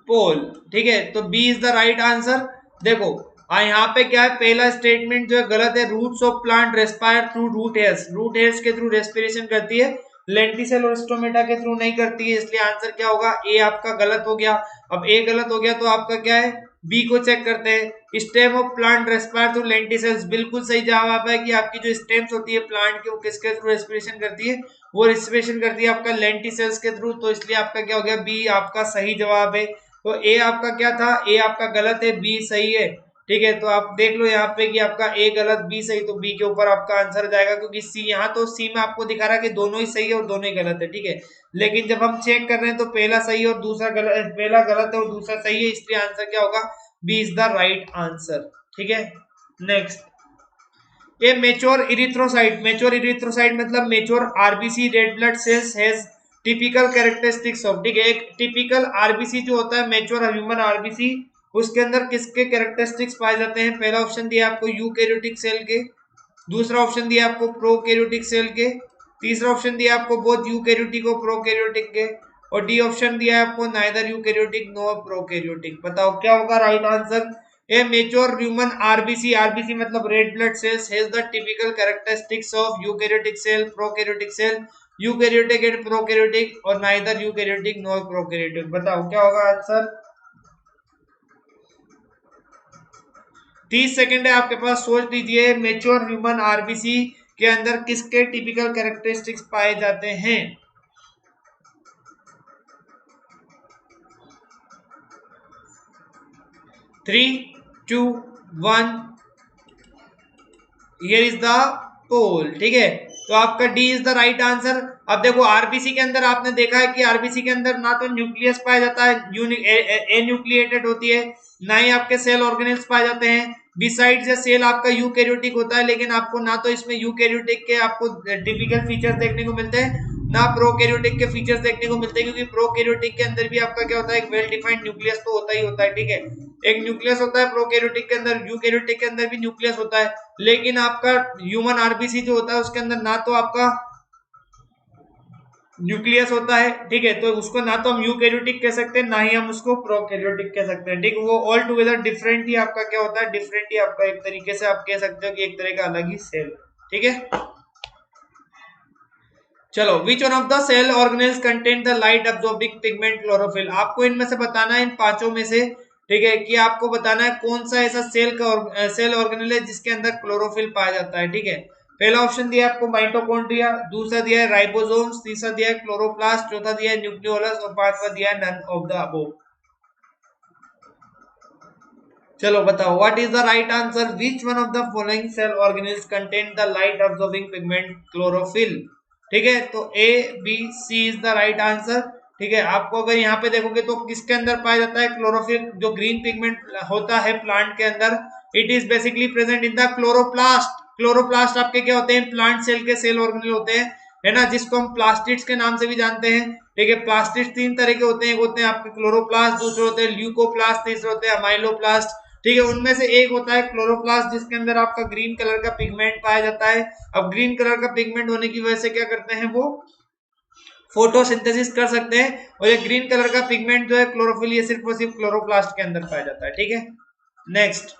पोल, ठीक है। तो B is the right answer. देखो यहाँ पे क्या है, पहला स्टेटमेंट जो है गलत है। Roots of plant respire through root hairs, root hairs के थ्रू रेस्पिरेशन करती है, लेंटिसेल और स्टोमेटा के थ्रू नहीं करती है, इसलिए आंसर क्या होगा, ए आपका गलत हो गया। अब ए गलत हो गया तो आपका क्या है, बी को चेक करते हैं। Stem of plant respire through lenticels, बिल्कुल सही जवाब है कि आपकी जो स्टेम्स होती है प्लांट की, वो किसके थ्रू रेस्पिरेशन करती है, वो रेस्पिरेशन करती है आपका लेंटिसेल्स के थ्रू, तो इसलिए आपका क्या हो गया, बी आपका सही जवाब है। तो ए आपका क्या था, ए आपका गलत है, बी सही है, ठीक है। तो आप देख लो यहाँ पे कि आपका ए गलत बी सही, तो बी के ऊपर आपका आंसर जाएगा, क्योंकि सी, यहाँ तो सी में आपको दिखा रहा है कि दोनों ही सही है और दोनों ही गलत है, ठीक है। लेकिन जब हम चेक कर रहे हैं तो पहला सही है और दूसरा गलत, पहला गलत है और दूसरा सही है, इसलिए आंसर क्या होगा, B is the right answer, ठीक है। Next, a mature erythrocyte, mature erythrocyte मतलब mature RBC red blood cells has typical characteristics of, ठीक है। एक टिपिकल आरबीसी जो होता है, मेच्योर ह्यूमन आरबीसी, उसके अंदर किसके कैरेक्टरिस्टिक्स पाए जाते हैं। पहला ऑप्शन दिया आपको यूकैरियोटिक सेल के, दूसरा ऑप्शन दिया आपको प्रोकैरियोटिक सेल के, तीसरा ऑप्शन दिया आपको बोथ यूकैरियोटिक और प्रोकैरियोटिक के, और डी ऑप्शन दिया आपको नाइदर यूकैरियोटिक नो प्रोकैरियोटिक। बताओ क्या होगा right answer. A mature human RBC, RBC मतलब red blood cells has the typical characteristics of eukaryotic cell, prokaryotic cell, eukaryotic and prokaryotic, और neither eukaryotic nor prokaryotic। बताओ क्या होगा आंसर। 30 सेकंड है आपके पास, सोच लीजिए मेच्योर ह्यूमन आरबीसी के अंदर किसके टिपिकल कैरेक्टरिस्टिक्स पाए जाते हैं। 3, 2, 1, हियर इज द पोल। ठीक है, तो आपका D is the right answer. अब देखो आरबीसी के अंदर आपने देखा है कि आरबीसी के अंदर ना तो न्यूक्लियस पाया जाता है, एन्यूक्लिएटेड होती है, ना ही आपके सेल ऑर्गेनेल्स पाए जाते हैं। बिसाइड्स सेल आपका यूकैरियोटिक होता है, लेकिन आपको ना तो इसमें यूकैरियोटिक के आपको टिपिकल फीचर्स देखने को मिलते हैं, ना प्रोकैरियोटिक के फीचर्स देखने को मिलते हैं, क्योंकि प्रोकैरियोटिक के अंदर भी आपका क्या होता है, एक वेल डिफाइंड न्यूक्लियस तो होता ही होता है। ठीक है, एक न्यूक्लियस होता है प्रोकैरियोटिक के अंदर, यूकैरियोटिक के अंदर भी न्यूक्लियस होता है, लेकिन आपका ह्यूमन आरबीसी जो होता है उसके अंदर ना तो आपका न्यूक्लियस होता है। ठीक है, तो उसको ना तो हम यूकैरियोटिक कह सकते हैं, ना ही हम उसको प्रोकैरियोटिक कह सकते हैं। ठीक है, वो ऑल टुगेदर डिफरेंट ही आपका क्या होता है, डिफरेंट ही आपका एक तरीके से आप कह सकते हो कि एक तरह का अलग ही सेल। ठीक है, चलो, which one of the cell organelles contain the light absorbing pigment chlorophyll. आपको इनमें से बताना है, इन पांचों में से। ठीक है, कि आपको बताना है कौन सा ऐसा सेल ऑर्गेनेल है जिसके अंदर क्लोरोफिल पाया जाता है। ठीक है, पहला ऑप्शन दिया आपको माइटोकॉन्ड्रिया, दूसरा दिया है राइबोसोम्स, तीसरा दिया है क्लोरोप्लास्ट, चौथा दिया है न्यूक्लियोलस और पांचवा दिया है नन ऑफ द अबोव। चलो बताओ, what is the right answer, which one of the following cell organelles contain the light absorbing pigment chlorophyll. ठीक है, तो A B C is the right answer. ठीक है, आपको अगर यहाँ पे देखोगे तो किसके अंदर पाया जाता है क्लोरोफिल, जो ग्रीन पिगमेंट होता है प्लांट के अंदर, it is basically present in the chloroplast. Chloroplast आपके क्या होते हैं, प्लांट सेल के सेल ऑर्गेनेल होते हैं, है ना, जिसको हम प्लास्टिड्स के नाम से भी जानते हैं। ठीक है, प्लास्टिड्स तीन तरह के होते हैं, एक होते हैं आपके क्लोरोप्लास्ट, दूसरे होते हैं ल्यूकोप्लास्ट, तीसरे होते हैं अमाइलोप्लास्ट। ठीक है, उनमें से एक होता है क्लोरोप्लास्ट जिसके अंदर आपका ग्रीन कलर का पिगमेंट पाया जाता है। अब ग्रीन कलर का पिगमेंट होने की वजह से क्या करते हैं, वो फोटोसिंथेसिस कर सकते हैं, और ये ग्रीन कलर का पिगमेंट जो है क्लोरोफिल, ये सिर्फ और सिर्फ क्लोरोप्लास्ट के अंदर पाया जाता है। ठीक है, next,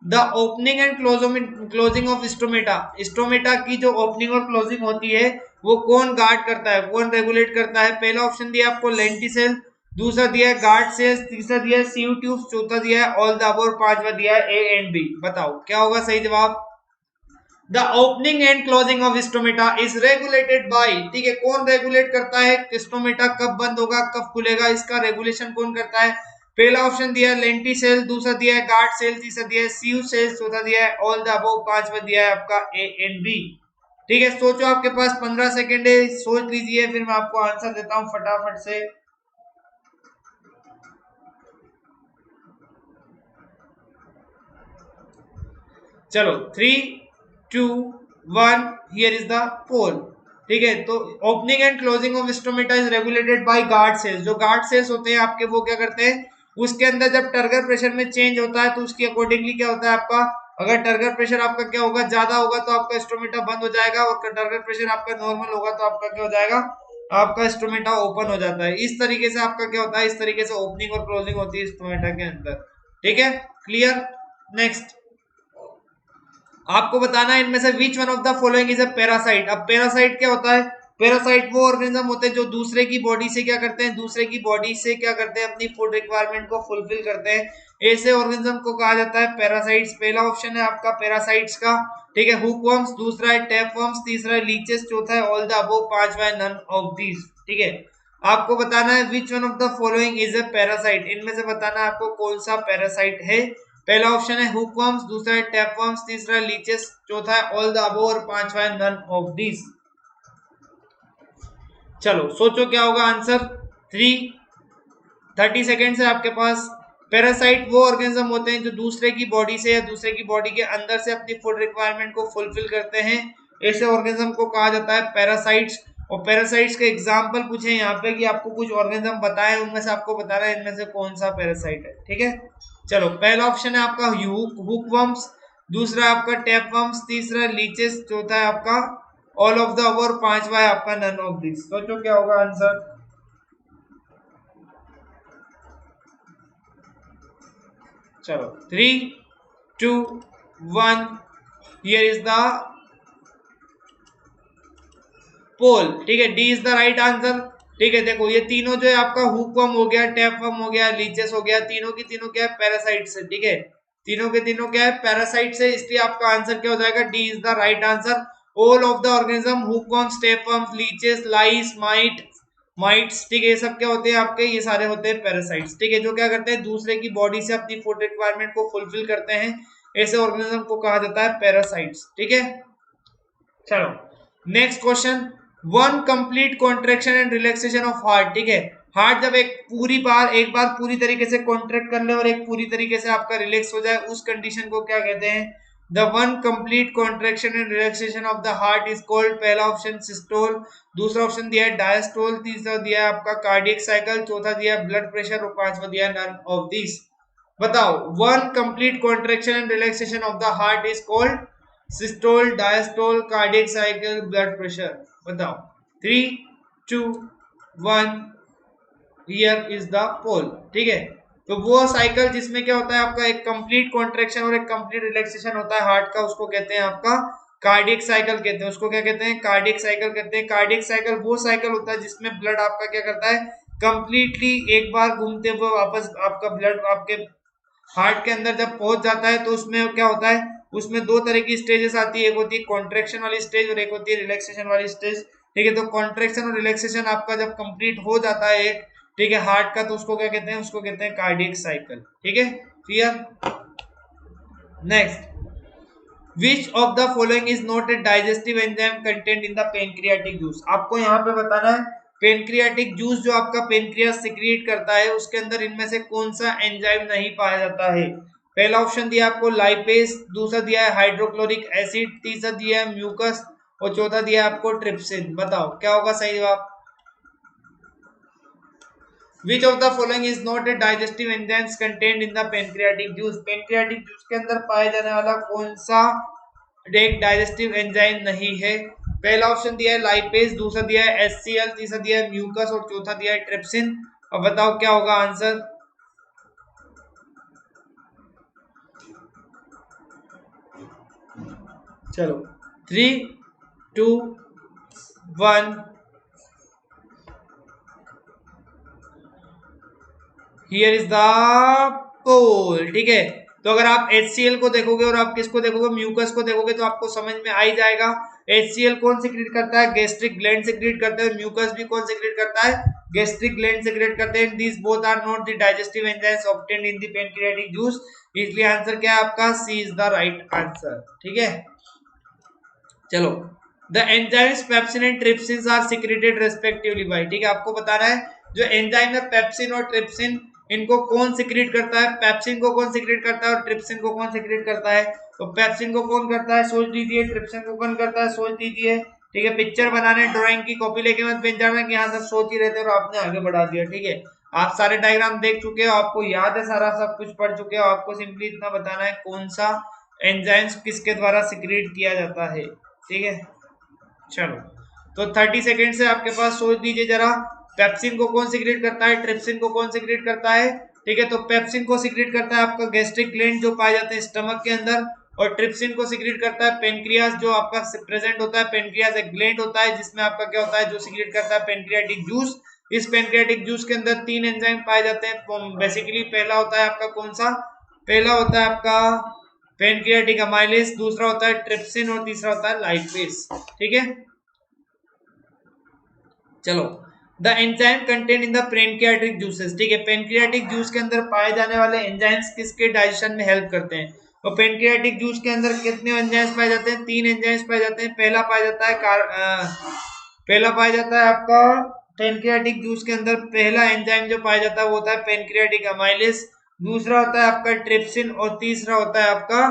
the opening and closing of stomata. Stomata की जो ओपनिंग और क्लोजिंग होती है वो कौन गार्ड करता है, कौन रेगुलेट करता है। पहला ऑप्शन दिया आपको लेंटिसेल, दूसरा दिया है गार्ड सेल्स, तीसरा दिया है सीव ट्यूब्स, चौथा दिया है ऑल द अबव, पांचवा दिया है ए एंड बी। बताओ क्या होगा सही जवाब। The opening and closing of stomata is regulated by. ठीक है, कौन रेगुलेट करता है स्टोमेटा कब बंद होगा कब खुलेगा, इसका रेगुलेशन कौन करता है। पहला ऑप्शन दिया है लेंटी सेल, दूसरा दिया है गार्ड सेल, तीसरा दिया है सीव सेल, चौथा दिया है ऑल द अबव, पांचवा दिया है आपका ए एंड बी। ठीक है, सोचो, आपके पास 15 सेकेंड है, सोच लीजिए, फिर मैं आपको आंसर देता हूं फटाफट से। चलो, 3, 2, 1, हियर इज द पोल। ठीक है, तो opening and closing of stomata is regulated by guard cells. जो गार्ड सेल्स होते हैं आपके, वो क्या करते हैं, उसके अंदर जब टर्गर प्रेशर में चेंज होता है तो उसकी अकॉर्डिंगली क्या होता है आपका, अगर टर्गर प्रेशर आपका क्या होगा, ज्यादा होगा तो आपका स्टोमेटा बंद हो जाएगा, और टर्गर प्रेशर आपका नॉर्मल होगा तो आपका क्या हो जाएगा, आपका स्टोमेटा ओपन हो जाता है। इस तरीके से आपका क्या होता है, इस तरीके से ओपनिंग और क्लोजिंग होती है स्टोमेटा के अंदर। ठीक है, क्लियर। नेक्स्ट, आपको बताना है इनमें से विच one of the following is a parasite. अब पैरासाइट क्या होता है, पैरासाइट वो ऑर्गेनिज्म होते हैं जो दूसरे की बॉडी से क्या करते हैं, दूसरे की बॉडी से क्या करते हैं, अपनी फूड रिक्वायरमेंट को फुलफिल करते हैं। ऐसे ऑर्गेनिज्म को कहा जाता है पैरासाइट्स। पहला ऑप्शन है आपका पैरासाइट्स का, ठीक है, हुकवर्म्स, दूसरा है टैपवर्म्स, तीसरा है लीचेस, चौथा है ऑल द अबव, पांचवा है नन ऑफ दीज। ठीक है, आपको बताना है विच one of the following is a parasite. इनमें से बताना है आपको कौन सा पैरासाइट है। पहला ऑप्शन है हुकवर्म्स, दूसरा है टैपवर्म्स, तीसरा है लीचेस, चौथा है ऑल द अबव और पांचवा है नन ऑफ दीज। चलो सोचो क्या होगा आंसर। 30 सेकेंड है आपके पास। पैरासाइट वो ऑर्गेनिज्म होते हैं जो दूसरे की बॉडी से या दूसरे की बॉडी के अंदर से अपनी फूड रिक्वायरमेंट को फुलफिल करते हैं। ऐसे ऑर्गेनिज्म को कहा जाता है पैरासाइट्स। और पैरासाइट्स के एग्जांपल पूछे यहाँ पे कि आपको कुछ ऑर्गेनिज्म बताएं, उनमें से आपको बताना है इनमें से कौन सा पैरासाइट है। ठीक है, चलो, पहला ऑप्शन है आपका हुकवर्म्स, दूसरा आपका टैपवर्म्स, तीसरा लीचेस, चौथा है आपका ऑल ऑफ द अबव, पांचवा है आपका नन ऑफ दिस। सोचो क्या होगा आंसर। चलो, 3, 2, 1, हियर इज द पोल। ठीक है, D is the right answer. ठीक है, देखो ये तीनों जो है आपका हुकवर्म हो गया, टैपवर्म हो गया, लीचेस हो गया, तीनों की तीनों क्या है, पैरासाइट्स है। ठीक है, तीनों के तीनों क्या है, पैरासाइट से, इसलिए आपका आंसर क्या हो जाएगा, D is the right answer. All of the organism, hookworms, tapeworms, leeches, lice, mites, ठीक है, ये सब क्या होते हैं आपके, ये सारे होते हैं पैरासाइट्स, ठीक है, जो क्या करते हैं दूसरे की बॉडी से अपनी फूड रिक्वायरमेंट को फुलफिल करते हैं, ऐसे ऑर्गेनिज्म को कहा जाता है पैरासाइट्स, ठीक है। चलो next question, one complete contraction and relaxation of heart, ठीक है, हार्ट जब एक बार पूरी तरीके से कॉन्ट्रैक्ट कर ले और एक पूरी तरीके से आपका रिलैक्स हो जाए, उस कंडीशन को क्या कहते हैं, the one complete contraction and relaxation of the heart is called, पहला ऑप्शन सिस्टोल, दूसरा ऑप्शन दिया है डायस्टोल, तीसरा दिया है आपका कार्डियक साइकिल, चौथा दिया है ब्लड प्रेशर और पांचवा दिया है नन ऑफ दिस। बताओ, one complete contraction and relaxation of the heart is called systole, diastole, cardiac cycle, blood pressure, बताओ। 3 2 1, हियर इज द पोल, ठीक है। तो वो साइकिल जिसमें क्या होता है आपका, एक कंप्लीट कॉन्ट्रैक्शन और एक कंप्लीट रिलैक्सेशन होता है हार्ट का, उसको कहते हैं आपका कार्डियक साइकिल कहते हैं, उसको क्या कहते हैं, कार्डियक साइकिल कहते हैं। कार्डियक साइकिल वो साइकिल होता है जिसमें ब्लड आपका क्या करता है, कंप्लीटली एक बार घूमते हुए वापस आपका ब्लड आपके हार्ट के अंदर जब पहुंच जाता है, तो उसमें क्या होता है, उसमें दो तरह की स्टेजेस आती है, एक होती है कॉन्ट्रैक्शन वाली स्टेज और एक होती है रिलैक्सेशन वाली स्टेज, ठीक है। तो कॉन्ट्रैक्शन और रिलैक्सेशन आपका जब कंप्लीट हो जाता है एक, ठीक है, हार्ट का, तो उसको क्या कहते हैं, उसको कहते हैं कार्डियक साइकिल, ठीक है, clear. Next, which of the following is not a digestive enzyme content in the pancreatic juice, आपको यहाँ पे बताना है पेनक्रियाटिक जूस जो आपका पेनक्रियास सिक्रिएट करता है, उसके अंदर इनमें से कौन सा एंजाइम नहीं पाया जाता है। पहला ऑप्शन दिया आपको लाइपेज, दूसरा दिया है हाइड्रोक्लोरिक एसिड, तीसरा दिया है म्यूकस और चौथा दिया है आपको ट्रिप्सिन। बताओ क्या होगा सही जवाब। Which of the following is not a digestive enzymes contained in the pancreatic juice? Pancreatic juice के अंदर पाया जाने वाला कौन सा एक डाइजेस्टिव एंजाइम नहीं है। पहला ऑप्शन दिया है लाइपेज, दूसरा दिया है HCl, तीसरा दिया है म्यूकस और चौथा दिया है ट्रिप्सिन। अब बताओ क्या होगा आंसर। चलो 3 2 1, हियर इज द पोल, ठीक है। तो अगर आप HCl को देखोगे और आप किसको देखोगे, म्यूकस को देखोगे, तो आपको समझ में आ ही जाएगा HCl कौन सिक्रीट करता है, गैस्ट्रिक ग्लैंड सिक्रीट करता है, म्यूकस भी कौन सिक्रीट करता है, गैस्ट्रिक ग्लैंड सिक्रीट करते हैं। This both are not the digestive enzymes obtained in the pancreatic juice, इसलिए आंसर क्या है आपका, C is the right answer, ठीक है। चलो, the enzymes pepsin and trypsin are secreted respectively by, ठीक है, आपको बताना है जो एंजाइम है पेप्सिन और ट्रिप्सिन, इनको कौन सिक्रेट करता है, पेप्सिन को कौन सिक्रेट करता है और ट्रिप्सिन को कौन सिक्रेट करता है। तो पेप्सिन को कौन करता है सोच लीजिए, ट्रिप्सिन को कौन करता है सोच लीजिए, ठीक है। पिक्चर बनाने ड्राइंग की कॉपी लेके मत बेंच जाना कि यहाँ सब सोच ही रहते और आपने आगे बढ़ा दिया, ठीक है। आप सारे डायग्राम देख चुके हो, आपको याद है, सारा सब कुछ पढ़ चुके हो, आपको सिंपली इतना बताना है कौन सा एंजाइम्स किसके द्वारा सिक्रेट किया जाता है, ठीक है। चलो, तो 30 सेकेंड से आपके पास सोच लीजिए जरा, पेप्सिन को कौन सिक्रेट करता है, ट्रिप्सिन को कौन सिक्रेट करता है, ठीक है। तो पेप्सिन को सिक्रेट करता है आपका गैस्ट्रिक ग्लैंड जो पाए जाते हैं स्टमक के अंदर, और ट्रिप्सिन को सिक्रेट करता है पेनक्रियास जो आपका प्रेजेंट होता है। पेनक्रियास एक ग्लैंड होता है जिसमें आपका क्या होता है, जो सिक्रेट करता है पेनक्रियाटिक जूस। इस पेनक्रियाटिक जूस के अंदर 3 एंजाइम पाए जाते हैं बेसिकली। पहला होता है आपका कौन सा, पहला होता है आपका पेनक्रियाटिक अमाइलेज, दूसरा होता है ट्रिप्सिन और तीसरा होता है लाइपेज, ठीक है। चलो, the enzyme content in the pancreatic juices, ठीक है, पेनक्रियाटिक जूस के अंदर पाए जाने वाले एंजाइम्स किसके डाइजेशन में हेल्प करते हैं। तो पेनक्रियाटिक जूस के अंदर कितने एंजाइम्स पाए जाते हैं, 3 एंजाइम्स पाए जाते हैं। पहला पाया जाता है पहला पाया जाता है आपका पेनक्रियाटिक जूस के अंदर पहला एंजाइम जो पाया जाता है वो होता है पेनक्रियाटिक अमाइलेज, दूसरा होता है आपका ट्रिप्सिन और तीसरा होता है आपका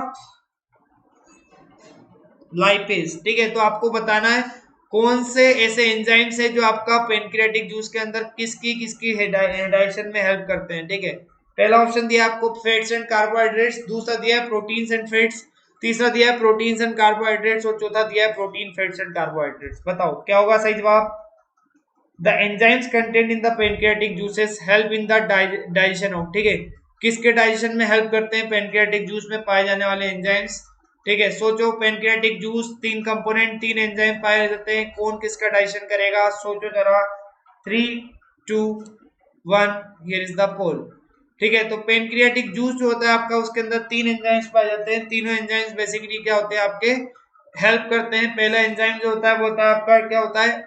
लाइपेज, ठीक है। तो आपको बताना है कौन से ऐसे एंजाइम्स है जो आपका पेनक्रियाटिक जूस के अंदर किसकी किसकी डाइजेशन में हेल्प करते हैं, ठीक है। पहला ऑप्शन दिया आपको फैट्स एंड कार्बोहाइड्रेट्स, दूसरा दिया है प्रोटीन्स एंड फैट्स, तीसरा दिया है प्रोटीन्स एंड कार्बोहाइड्रेट्स और चौथा दिया है प्रोटीन फैट्स एंड कार्बोहाइड्रेट्स। बताओ क्या होगा सही जवाब। The enzymes content in the pancreatic juices help in the digestion of, ठीक है, किसके डाइजेशन में हेल्प करते हैं पेनक्रियाटिक जूस में पाए जाने वाले एंजाइम्स, ठीक है। सोचो पेनक्रियाटिक जूस 3 कंपोनेंट 3 एंजाइम पाए जाते हैं, कौन किसका डाइजेशन करेगा, सोचो जरा। 3 2 1, हियर इज द पोल। ठीक है। तो पेनक्रियाटिक जूस जो होता है आपका, उसके अंदर 3 एंजाइम्स पाए जाते हैं। तीनों एंजाइम्स बेसिकली क्या होते हैं, आपके हेल्प करते हैं। पहला एंजाइम जो होता है वो होता है आपका, क्या होता है,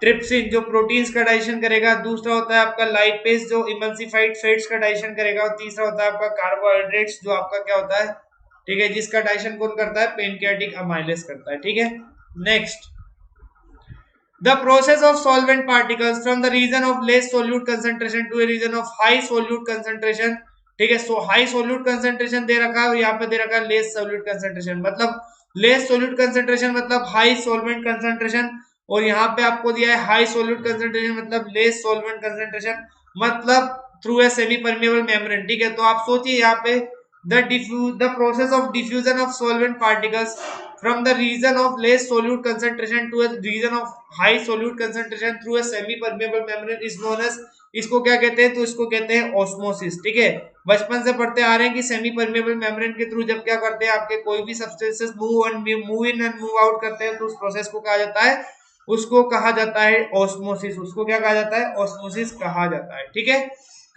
ट्रिप्सिन, जो प्रोटीन्स का डाइजेशन करेगा। दूसरा होता है आपका लाइपेज, जो इमल्सिफाइड फैट्स का डाइजेशन करेगा। और तीसरा होता है आपका कार्बोहाइड्रेट्स, जो आपका क्या होता है, ठीक है, जिसका डाइजेशन कौन करता है, पेनक्रियाटिक अमाइलेज करता है। ठीक है। Next, the process of solvent particles from the region of less solute concentration to a region of high solute concentration। ठीक है। सो हाई सोल्यूट कंसेंट्रेशन दे रखा है और यहाँ पे दे रखा है लेस सोल्यूट कंसेंट्रेशन। मतलब लेस सोल्यूट कंसेंट्रेशन मतलब हाई सोलवेंट कंसेंट्रेशन, और यहाँ पे आपको दिया है हाई सोल्यूट कंसेंट्रेशन मतलब लेस सोलवेंट कंसेंट्रेशन, मतलब through a semi permeable membrane. ठीक है। तो आप सोचिए यहाँ पे the process of diffusion of solvent particles from the region of less solute concentration to a region of high solute concentration through a semi permeable membrane is known as, इसको क्या कहते हैं, तो इसको कहते हैं ऑस्मोसिस। ठीक है। बचपन से पढ़ते आ रहे हैं कि सेमी परमेबल मेम्ब्रेन के थ्रू जब क्या करते हैं, आपके कोई भी substances move in and move out करते हैं, तो उस प्रोसेस को कहा जाता है, उसको कहा जाता है ऑस्मोसिस। उसको क्या कहा जाता है, ऑस्मोसिस कहा जाता है। ठीक है।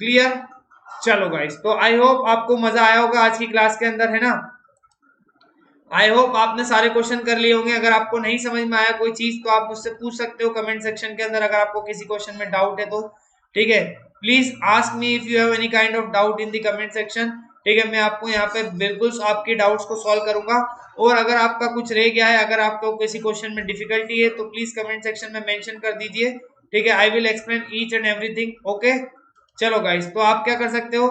क्लियर। चलो गाइस, तो आई होप आपको मजा आया होगा आज की क्लास के अंदर, है ना। आई होप आपने सारे क्वेश्चन कर लिए होंगे। अगर आपको नहीं समझ में आया कोई चीज तो आप मुझसे पूछ सकते हो कमेंट सेक्शन के अंदर, अगर आपको किसी क्वेश्चन में डाउट है तो। ठीक है। Please ask me if you have any kind of doubt in the comment section. ठीक है। मैं आपको यहाँ पे बिल्कुल आपकी डाउट्स को सॉल्व करूंगा। और अगर आपका कुछ रह गया है, अगर आपको किसी क्वेश्चन में डिफिकल्टी है, तो प्लीज कमेंट सेक्शन में मेंशन कर दीजिए। ठीक है। I will explain each and everything. Okay. चलो गाइस, तो आप क्या कर सकते हो,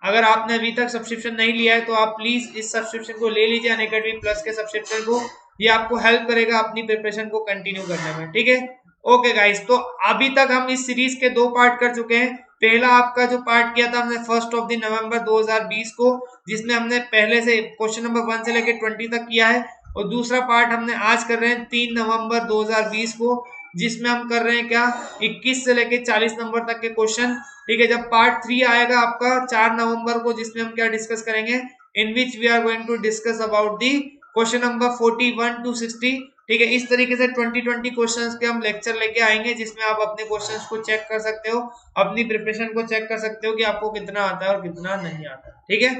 अगर आपने अभी तक सब्सक्रिप्शन नहीं लिया है तो आप प्लीज इस सब्सक्रिप्शन को ले लीजिए, अनअकैडमी प्लस के सब्सक्रिप्शन को। ये आपको हेल्प करेगा अपनी प्रिपरेशन को कंटिन्यू करने में। ठीक है। ओके गाइस, तो अभी तक हम इस सीरीज के 2 पार्ट कर चुके हैं। पहला आपका जो पार्ट किया था हमने 1 नवंबर 2020 को, जिसमें हमने पहले से क्वेश्चन नंबर 1 से लेकर 20 तक किया है। और दूसरा पार्ट हमने आज कर रहे हैं 3 नवंबर 2020 को, जिसमें हम कर रहे हैं क्या, 21 से लेकर 40 नंबर तक के क्वेश्चन। ठीक है। जब पार्ट 3 आएगा आपका 4 नवंबर को, जिसमें हम क्या डिस्कस करेंगे, in which we are going to discuss about the question number 41 to 60। ठीक है। इस तरीके से 20 क्वेश्चंस के हम लेक्चर लेके आएंगे, जिसमें आप अपने क्वेश्चंस को चेक कर सकते हो, अपनी प्रिपरेशन को चेक कर सकते हो कि आपको कितना आता है और कितना नहीं आता। ठीक है।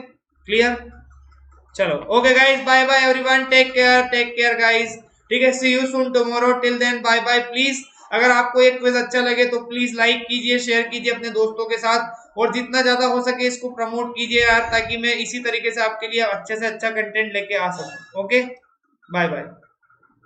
क्लियर। चलो okay guys, bye bye everyone, take care guys. ठीक है। See you soon tomorrow, till then bye bye. Please अगर आपको एक क्विज अच्छा लगे तो प्लीज लाइक कीजिए, शेयर कीजिए अपने दोस्तों के साथ, और जितना ज्यादा हो सके इसको प्रमोट कीजिए यार, ताकि मैं इसी तरीके से आपके लिए अच्छे से अच्छा कंटेंट लेके आ सकूं। Okay, bye bye.